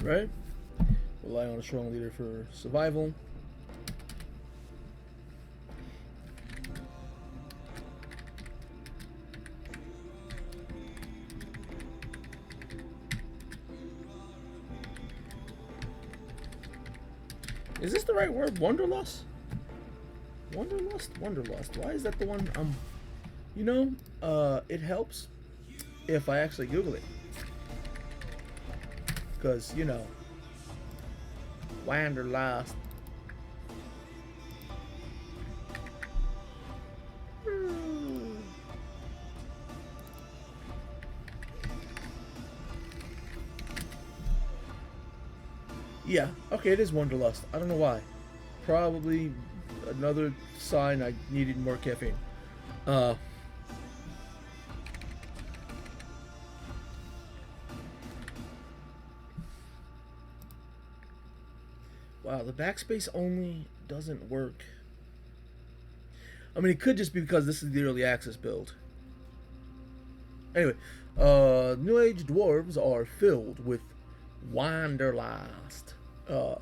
Right? Rely on a strong leader for survival. Is this the right word? Wanderlust? Wanderlust. Why is that the one you know, it helps if I actually Google it. Because, you know, Wanderlust. Yeah, okay, it is Wanderlust. I don't know why. Probably another sign I needed more caffeine. Wow, the backspace only doesn't work. I mean, it could just be because this is the early access build. Anyway, New Age dwarves are filled with wanderlust. Ah,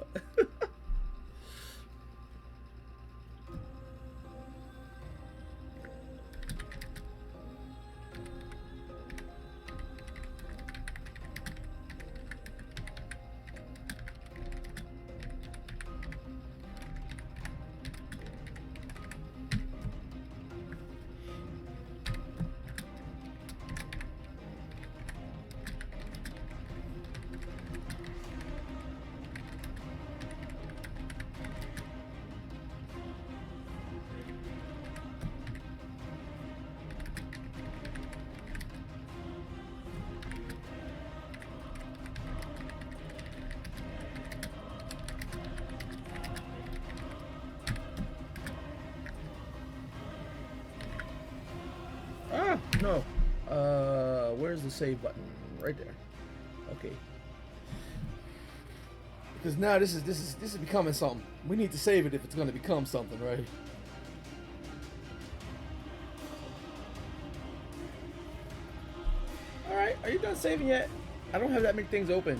no. Where's the save button? Right there. Okay. Because now this is becoming something. We need to save it if it's going to become something, right? All right. Are you done saving yet? I don't have that many things open.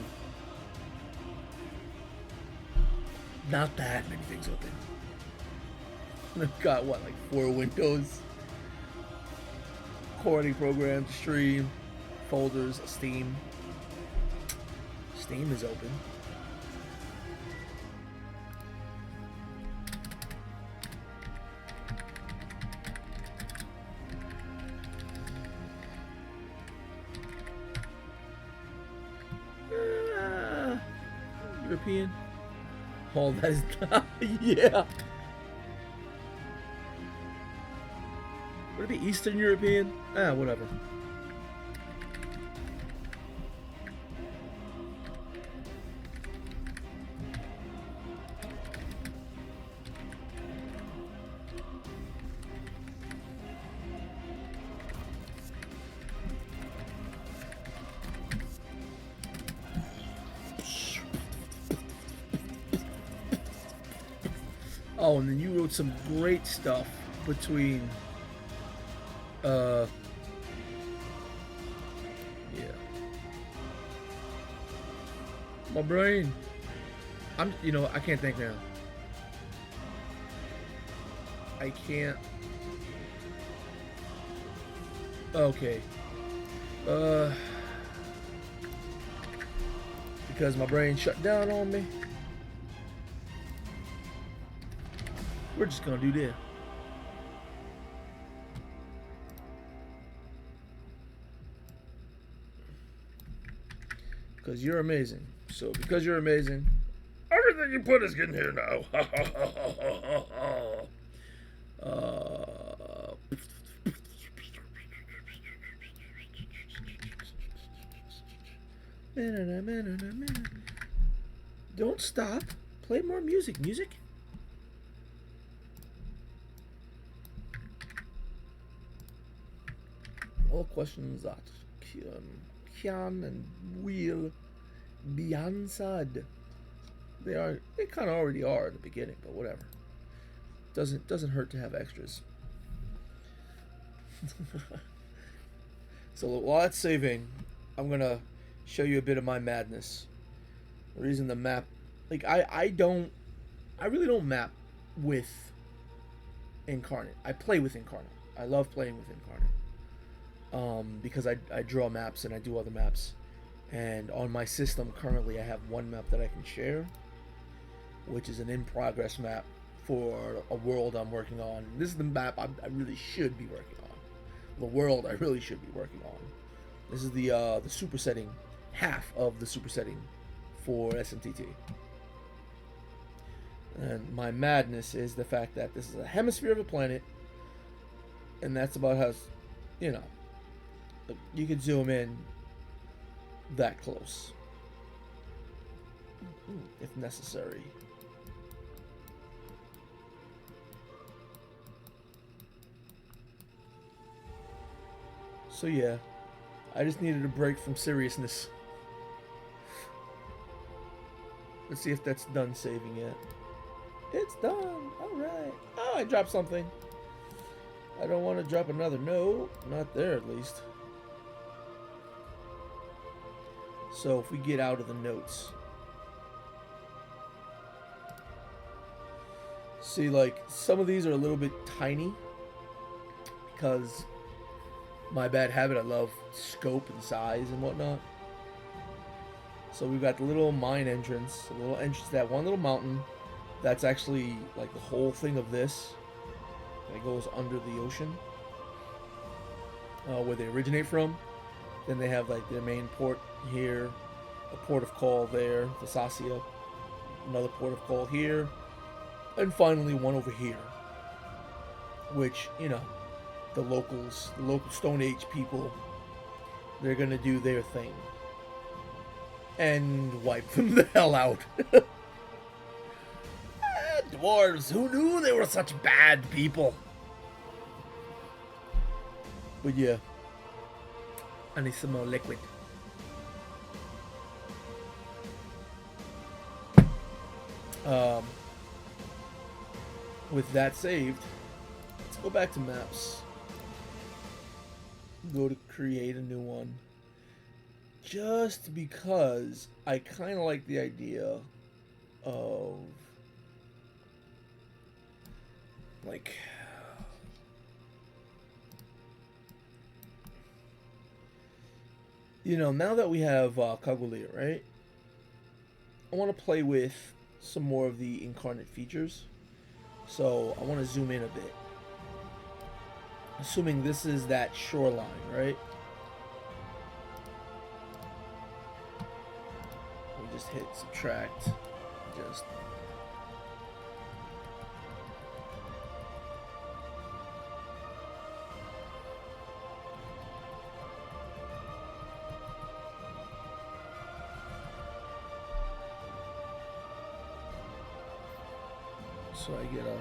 Not that many things open. I've got what, like 4 windows? Recording programs, stream, folders, Steam. Steam is open. European. Oh, that is not. Yeah. Would it be Eastern European? Ah, whatever. Oh, and then you wrote some great stuff between yeah. My brain. I can't think now. I can't. Okay. Because my brain shut down on me. We're just gonna do this. Because you're amazing. So because you're amazing, everything you put is getting here now. Don't stop. Play more music. Music? All questions that can and will be answered. They kind of already are at the beginning, but whatever. Doesn't hurt to have extras. So while that's saving, I'm gonna show you a bit of my madness. The reason the map, like I really don't map with Incarnate. I play with Incarnate. I love playing with Incarnate. Because I draw maps and I do other maps, and on my system currently I have one map that I can share, which is an in-progress map for a world I'm working on. This is the map I really should be working on. The world I really should be working on. This is the supersetting, half of the supersetting for SMTT. And my madness is the fact that this is a hemisphere of a planet, and that's about how, you can zoom in that close if necessary. So yeah, I just needed a break from seriousness. Let's see if that's done saving yet. It's done. Alright. Oh, I dropped something. I don't want to drop another. No, not there at least. So if we get out of the notes. See, like, some of these are a little bit tiny. Because my bad habit, I love scope and size and whatnot. So we've got the little mine entrance, a little entrance to that one little mountain. That's actually like the whole thing of this. It goes under the ocean, where they originate from. Then they have like their main port here, a port of call there, the Sasia, another port of call here, and finally one over here. Which, you know, the local Stone Age people, they're gonna do their thing and wipe them the hell out. Dwarves, who knew they were such bad people? But yeah, I need some more liquid. With that saved, let's go back to maps. Go to create a new one. Just because I kind of like the idea of like you know, now that we have Kaguya, right? I want to play with some more of the Incarnate features. So I want to zoom in a bit. Assuming this is that shoreline, right? We just hit subtract. Just so I get a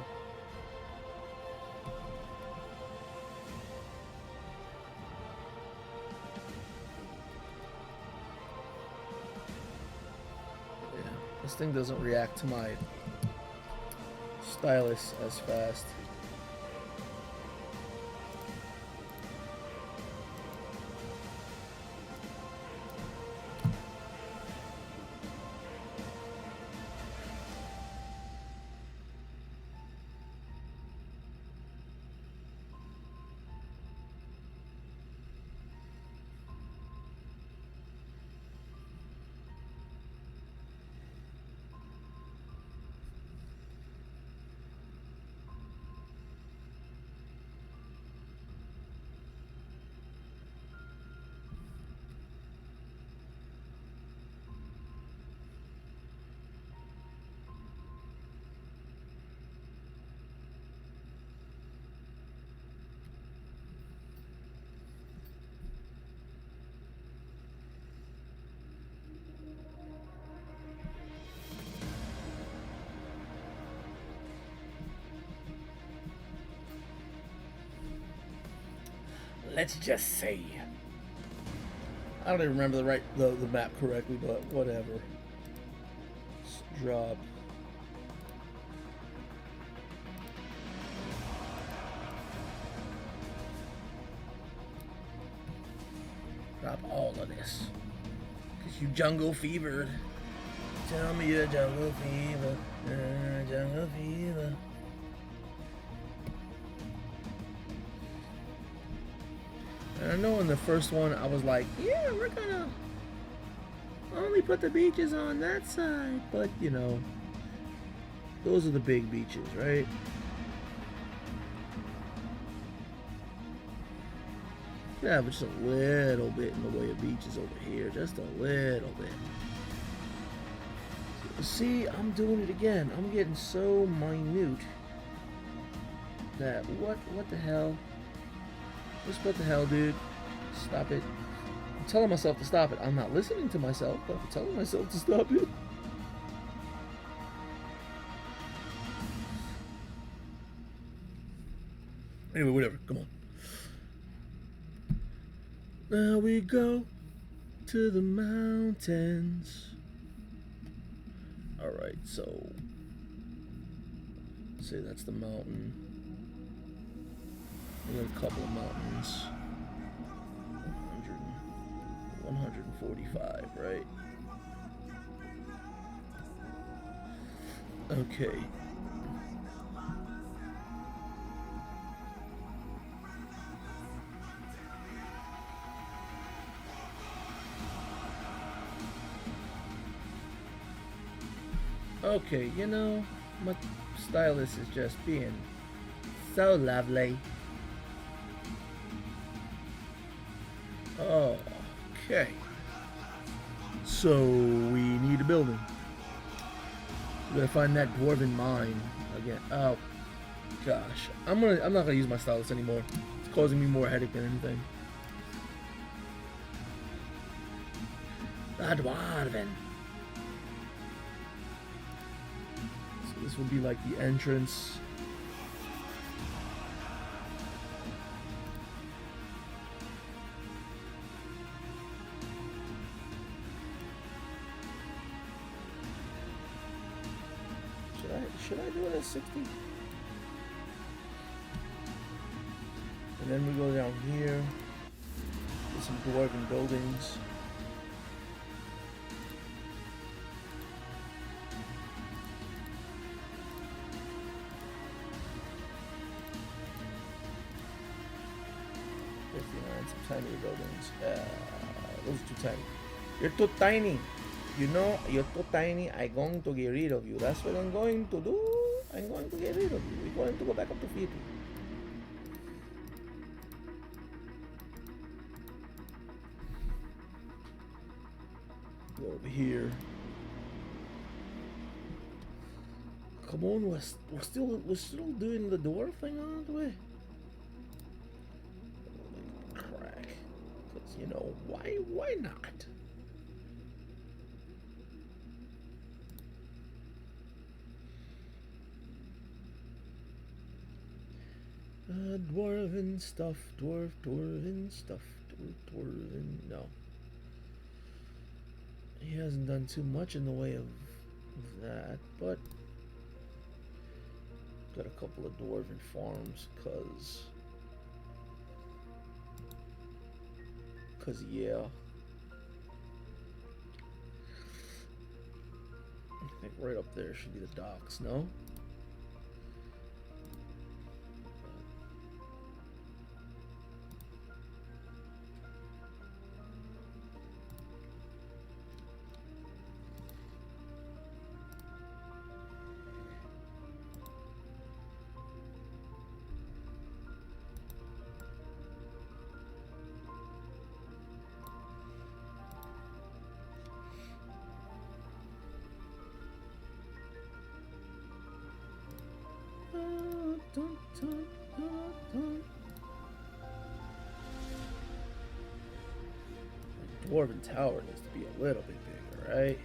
this thing doesn't react to my stylus as fast. Let's just say I don't even remember the map correctly, but whatever. Let's drop. Drop all of this. Cause you jungle fevered. Tell me your jungle fever. Jungle fever. And I know in the first one I was like, yeah, we're gonna only put the beaches on that side. But, you know, those are the big beaches, right? Yeah, but just a little bit in the way of beaches over here. Just a little bit. See, I'm doing it again. I'm getting so minute that what the hell? Just what the hell, dude? Stop it. I'm telling myself to stop it. I'm not listening to myself, but I'm telling myself to stop it. Anyway, whatever. Come on. Now we go to the mountains. Alright, so say that's the mountain. We got a couple of mountains. 145, right? Okay. Okay, you know, my stylus is just being so lovely. Okay. So we need a building. We gotta find that dwarven mine again. Oh gosh. I'm not gonna use my stylus anymore. It's causing me more headache than anything. The dwarven. So this would be like the entrance. Should I do it at 60? And then we go down here. There's some dwarven buildings. Some tiny buildings. Those are too tiny. You're too tiny. You know, you're too tiny. I'm going to get rid of you. That's what I'm going to do. I'm going to get rid of you. We're going to go back up to 50. Go over here. Come on, we're still doing the dwarf thing, aren't we? Crack. Because, you know, why not? Dwarven stuff, dwarven stuff, dwarven, no. He hasn't done too much in the way of that, but got a couple of dwarven farms, cause yeah. I think right up there should be the docks, no? Dwarven tower needs to be a little bit bigger, right?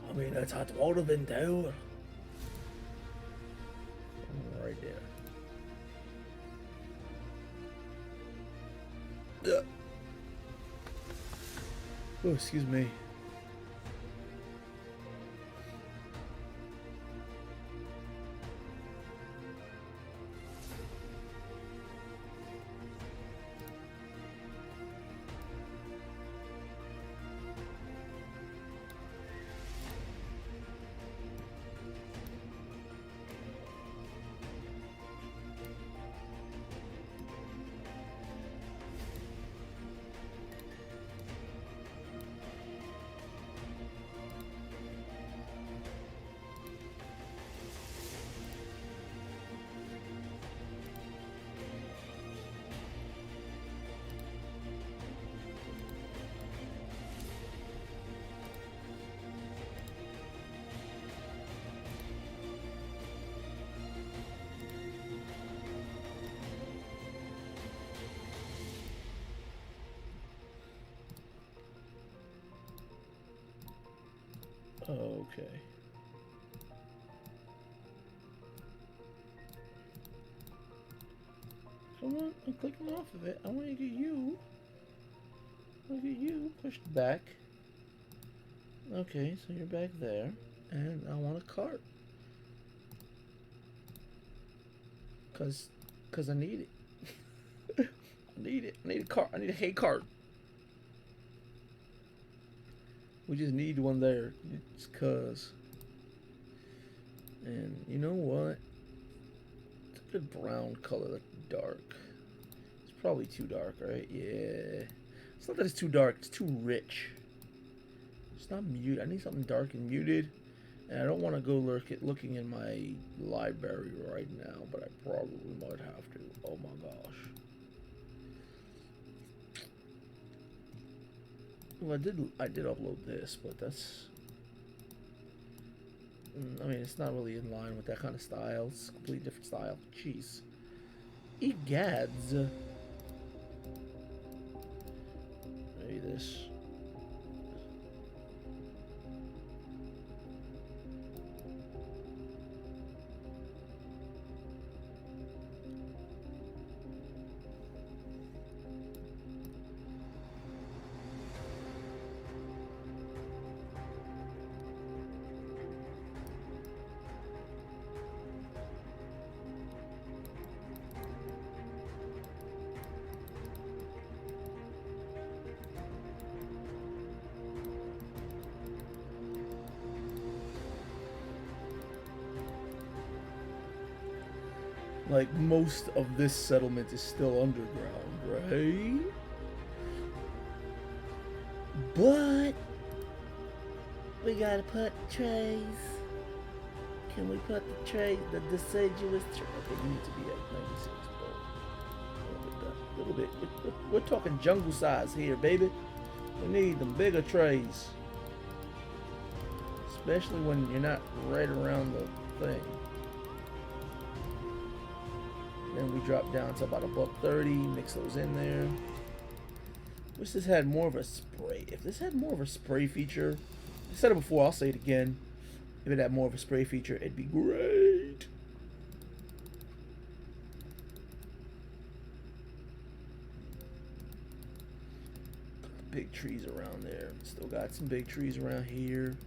I mean, it's a dwarven tower. Right there. Oh, excuse me. Okay. Come on, I'm clicking off of it. I want to get you. I want to get you pushed back. Okay, so you're back there, and I want a cart. Cause I need it. I need it. I need a cart. I need a hay cart. We just need one there. It's cause. And you know what? It's a good brown color, like dark. It's probably too dark, right? Yeah. It's not that it's too dark. It's too rich. It's not muted. I need something dark and muted. And I don't want to go looking in my library right now, but I probably might have to. Oh my gosh. Well, I did upload this, but that's... I mean, it's not really in line with that kind of style. It's a completely different style. Jeez. Egads. Maybe this. Like, most of this settlement is still underground, right? But we gotta put trays. Can we put the tray, the deciduous tray? Okay, we need to be at 96. A little bit. We're talking jungle size here, baby. We need them bigger trays. Especially when you're not right around the thing. Then we drop down to about $1.30, mix those in there. Wish this had more of a spray. If this had more of a spray feature, I said it before, I'll say it again. If it had more of a spray feature, it'd be great. Big trees around there. Still got some big trees around here.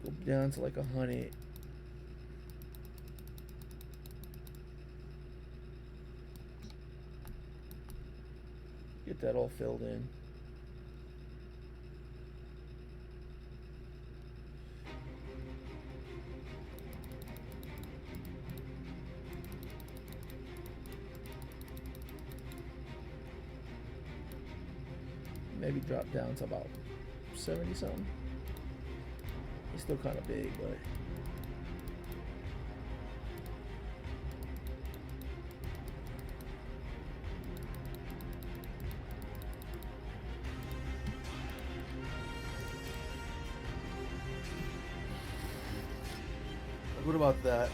Go down to like 100. Get that all filled in. Maybe drop down to about 70 something. It's still kind of big, but what about that?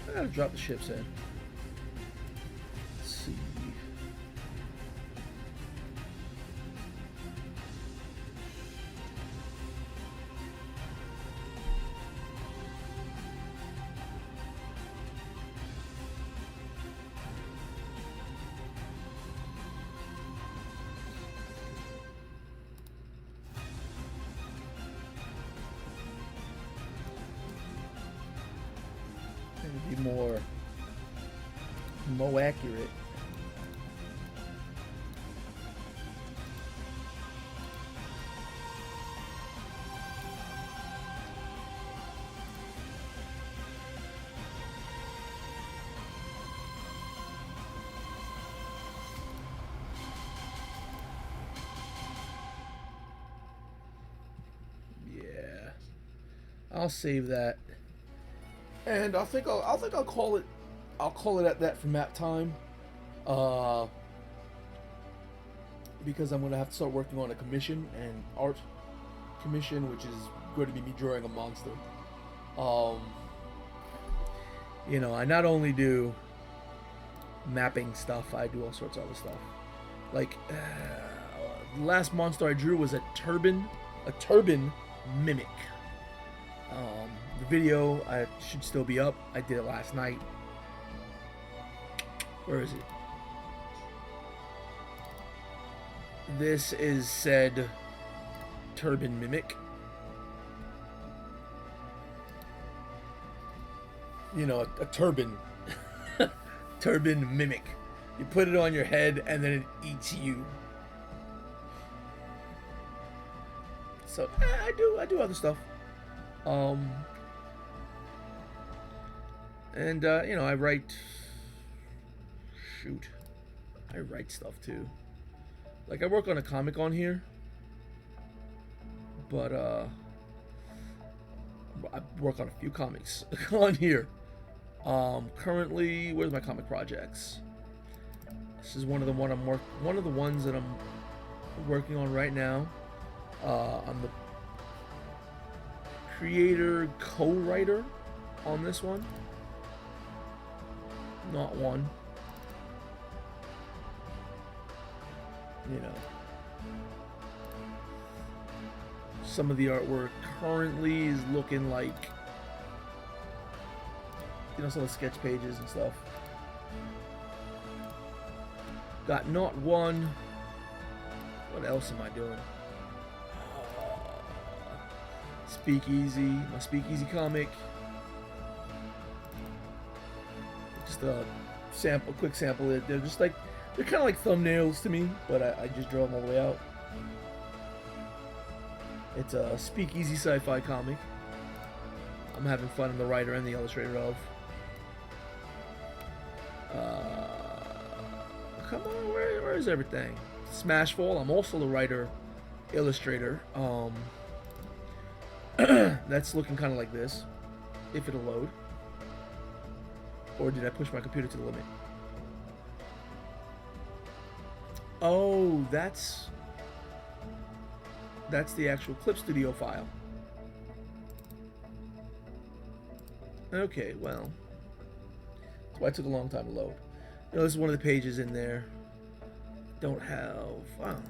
I gotta drop the ships in. Let's see. Maybe be more accurate. Yeah, I'll save that. And I think I'll call it at that for map time, because I'm gonna have to start working on a commission and art commission, which is going to be me drawing a monster. You know, I not only do mapping stuff, I do all sorts of other stuff. Like the last monster I drew was a turban mimic. The video should still be up. I did it last night. Where is it? This is said turban mimic. You know, a turban. Turban mimic. You put it on your head and then it eats you. So I do other stuff. And you know, I write stuff too. Like I work on a comic on here. But I work on a few comics on here. Currently, where's my comic projects? This is one of the ones that I'm working on right now. I'm the creator, co-writer on this one. Not one. You know. Some of the artwork currently is looking like, you know, some of the sketch pages and stuff. Got not one. What else am I doing? Speakeasy, my Speakeasy comic. Just a sample, quick sample. They're just like, they're kind of like thumbnails to me, but I just draw them all the way out. It's a Speakeasy sci-fi comic. I'm having fun. I'm the writer and the illustrator of. Come on, where is everything? Smashfall. I'm also the writer, illustrator. That's looking kind of like this, if it'll load. Or did I push my computer to the limit? Oh, that's the actual Clip Studio file. Okay, well, that's why it took a long time to load. You know, this is one of the pages in there. Don't have,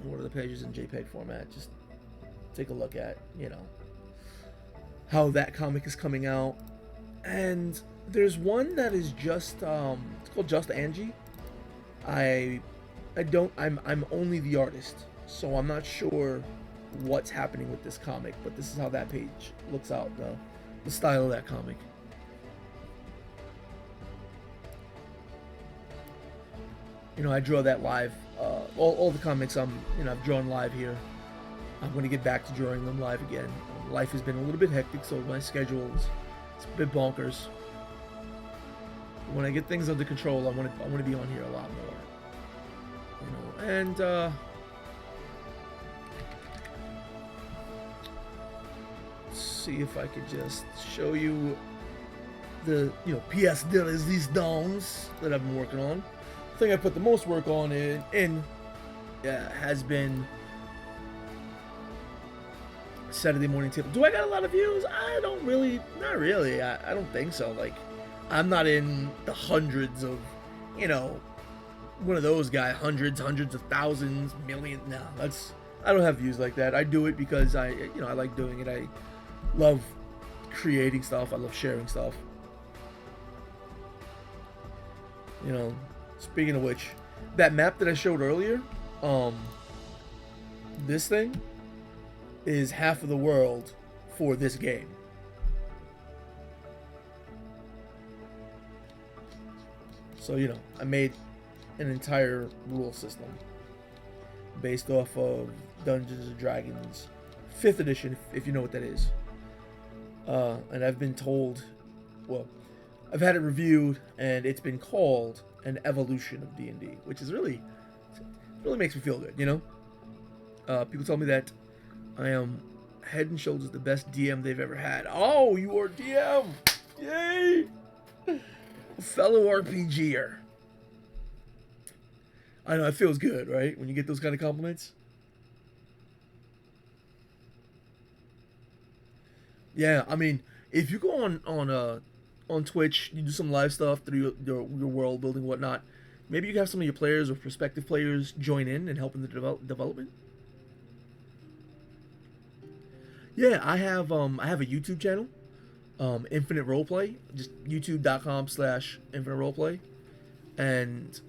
one of the pages in JPEG format. Just take a look at, you know, how that comic is coming out. And there's one that is just, it's called Just Angie. I'm only the artist, so I'm not sure what's happening with this comic, but this is how that page looks out, the style of that comic. You know, I draw that live. All the comics I've drawn live here. I'm going to get back to drawing them live again. Life has been a little bit hectic, so my schedule is a bit bonkers. When I get things under control, I want to be on here a lot more. You know, and let's see if I could just show you the pièce de résistance that I've been working on. The thing I put the most work on has been Saturday Morning Table. Do I got a lot of views? Not really. I don't think so. Like, I'm not in the hundreds of, one of those guys, hundreds of thousands, millions. No, I don't have views like that. I do it because I like doing it. I love creating stuff. I love sharing stuff. Speaking of which, that map that I showed earlier, this thing is half of the world for this game. So, I made an entire rule system based off of Dungeons & Dragons 5th edition, if you know what that is. And I've been told, well, I've had it reviewed, and it's been called an evolution of D&D, which is really makes me feel good, People tell me that I am head and shoulders the best DM they've ever had. Oh, you are DM! Yay! Fellow RPGer. I know, it feels good, right? When you get those kind of compliments. Yeah, I mean, if you go on Twitch, you do some live stuff through your world building, whatnot. Maybe you can have some of your players or prospective players join in and help in the development. Yeah, I have a YouTube channel. Infinite Roleplay, just youtube.com/Infinite Roleplay, and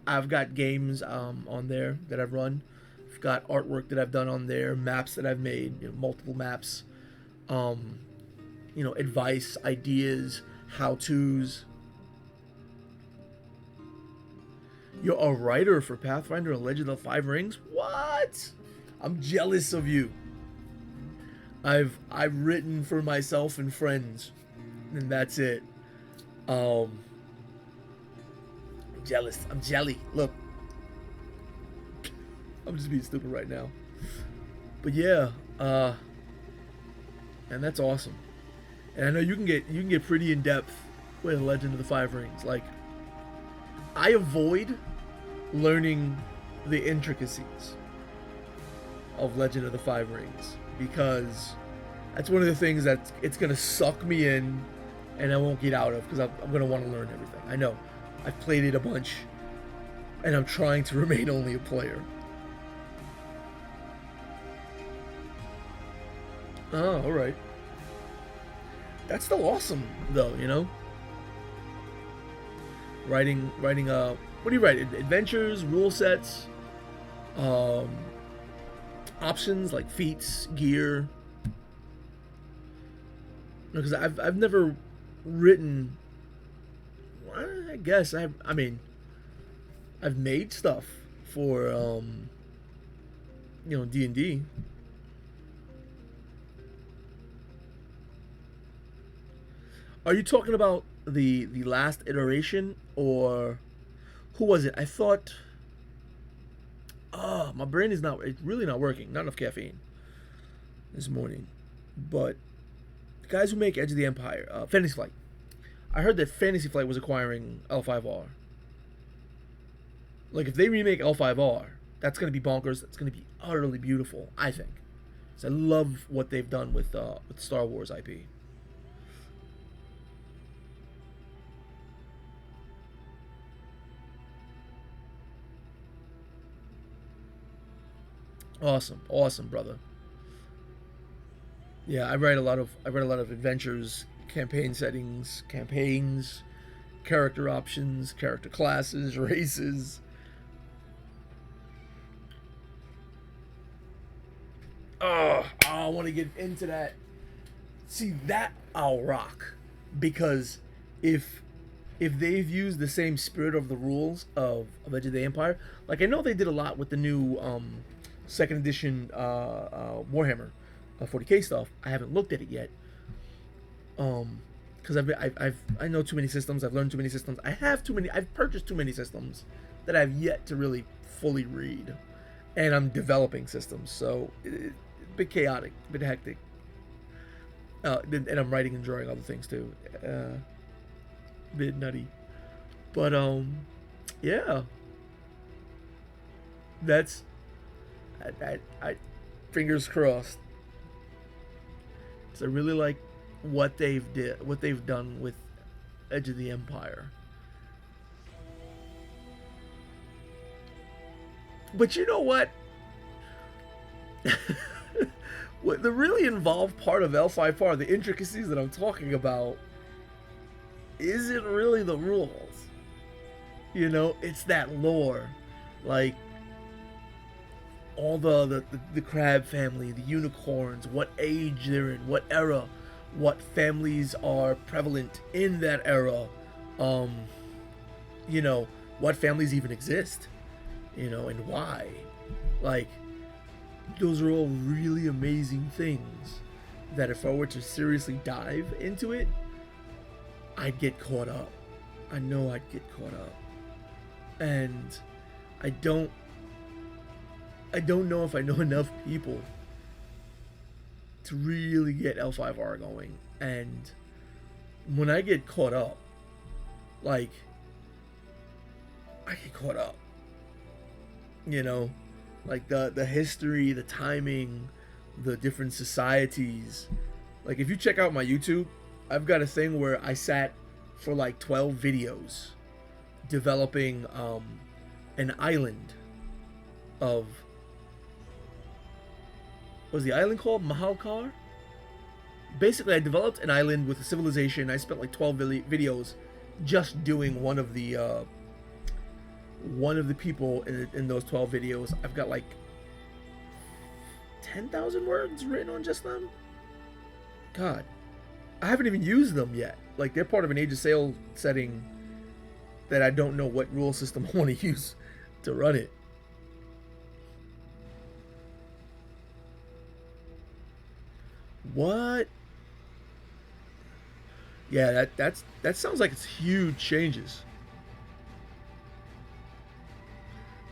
I've got games on there that I've run. I've got artwork that I've done on there, maps that I've made, multiple maps, advice, ideas, how-tos. You're a writer for Pathfinder and Legend of the Five Rings? What? I'm jealous of you. I've written for myself and friends, and that's it. I'm jealous. I'm jelly. Look, I'm just being stupid right now. But yeah, and that's awesome. And I know you can get pretty in depth with Legend of the Five Rings. Like, I avoid learning the intricacies of Legend of the Five Rings because that's one of the things that it's gonna suck me in, and I won't get out of because I'm gonna want to learn everything. I know, I've played it a bunch, and I'm trying to remain only a player. Oh, all right. That's still awesome, though. Writing. What do you write? Adventures, rule sets, options like feats, gear. Because I've never written. I guess I mean, I've made stuff for D&D. Are you talking about the last iteration, or who was it? I thought. Oh, my brain is not. It's really not working. Not enough caffeine this morning. But the guys who make Edge of the Empire, Fantasy Flight. I heard that Fantasy Flight was acquiring L5R. Like, if they remake L5R, that's gonna be bonkers. It's gonna be utterly beautiful, I think. So I love what they've done with Star Wars IP. Awesome, brother. Yeah, I write a lot of adventures, campaign settings, campaigns, character options, character classes, races. I want to get into that. See, that I'll rock, because if they've used the same spirit of the rules of Edge of the Empire, like I know they did a lot with the new second edition Warhammer 40k stuff. I haven't looked at it yet, because I know too many systems. I've learned too many systems. I've purchased too many systems that I've yet to really fully read, and I'm developing systems, so it's a bit chaotic, a bit hectic. And I'm writing and drawing other things too. A bit nutty, but yeah, that's I fingers crossed. So I really like what they've done with Edge of the Empire. But you know what? What the really involved part of L5R, the intricacies that I'm talking about, isn't really the rules. It's that lore, like all the crab family, the unicorns, what age they're in, what era, what families are prevalent in that era, what families even exist, and why. Like, those are all really amazing things that if I were to seriously dive into it, I'd get caught up. I know I'd get caught up. And I don't know if I know enough people to really get L5R going. And when I get caught up, like, I get caught up. Like the history, the timing, the different societies. Like, if you check out my YouTube, I've got a thing where I sat for like 12 videos developing an island of, what was the island called? Mahalkar? basically I developed an island with a civilization. I spent like 12 videos just doing one of the people in those 12 videos. I've got like 10,000 words written on just them. God, I haven't even used them yet. Like, they're part of an Age of Sail setting that I don't know what rule system I want to use to run it. What? Yeah, that sounds like it's huge changes.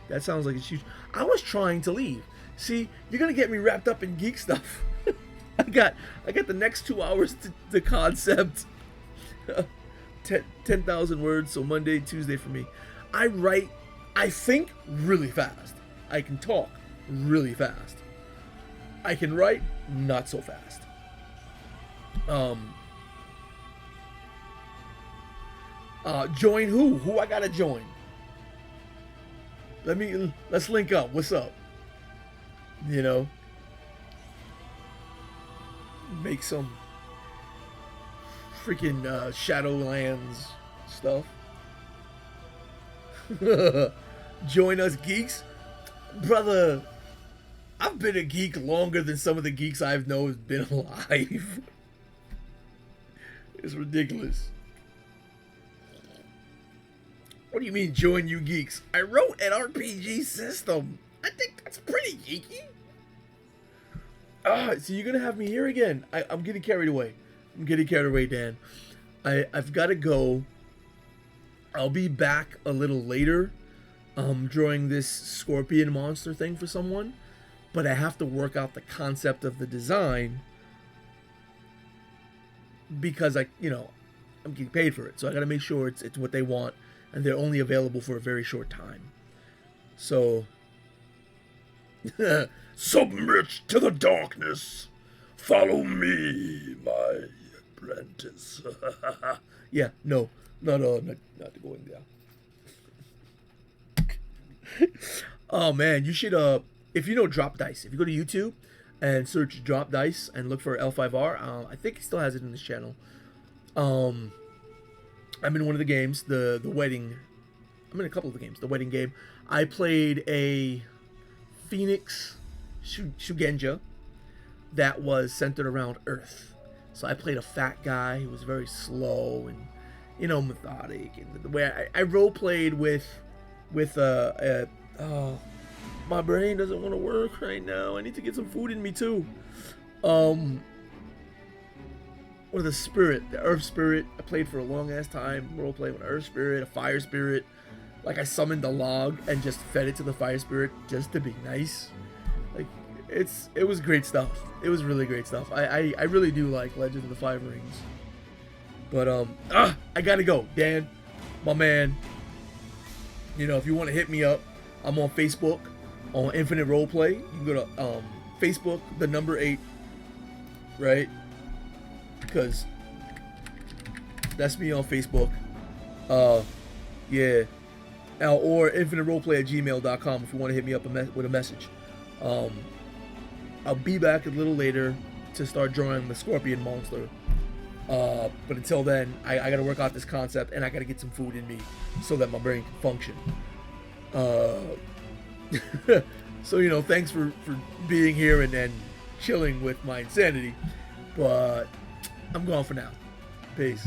That sounds like it's huge. I was trying to leave. See, you're gonna get me wrapped up in geek stuff. I got the next 2 hours to concept. 10,000 words, so Monday, Tuesday for me. I think really fast. I can talk really fast. I can write not so fast. Join who? Who I gotta join? Let's link up. What's up? You know? Make some freaking Shadowlands stuff. Join us geeks. Brother, I've been a geek longer than some of the geeks I've known has been alive. It's ridiculous. What do you mean, join you geeks? I wrote an RPG system. I think that's pretty geeky. So you're gonna have me here again. I'm getting carried away. I'm getting carried away, Dan. I've got to go. I'll be back a little later, drawing this scorpion monster thing for someone, but I have to work out the concept of the design because I'm getting paid for it, so I got to make sure it's what they want, and they're only available for a very short time. So. Submit to the darkness. Follow me, my apprentice. Yeah, no, not going there. Oh man, you should if you know Drop Dice, if you go to YouTube and search Drop Dice and look for L5R, I think he still has it in his channel. I'm in one of the games, the wedding. I'm in a couple of the games. The wedding game. I played a Phoenix Shugenja that was centered around Earth. So I played a fat guy who was very slow and, methodic. And the way I role played with my brain doesn't want to work right now. I need to get some food in me too. The spirit, the Earth spirit. I played for a long ass time. Role playing with Earth spirit, a fire spirit. Like I summoned a log and just fed it to the fire spirit just to be nice. Like it was great stuff. It was really great stuff. I really do like Legend of the Five Rings. But I gotta go, Dan, my man. If you want to hit me up, I'm on Facebook on Infinite Roleplay. You can go to Facebook, the number 8, right? Because that's me on Facebook. Yeah. Or infiniteroleplay@gmail.com if you want to hit me up with a message. I'll be back a little later to start drawing the scorpion monster. But until then, I got to work out this concept and I got to get some food in me so that my brain can function. So, thanks for being here and chilling with my insanity. But I'm gone for now. Peace.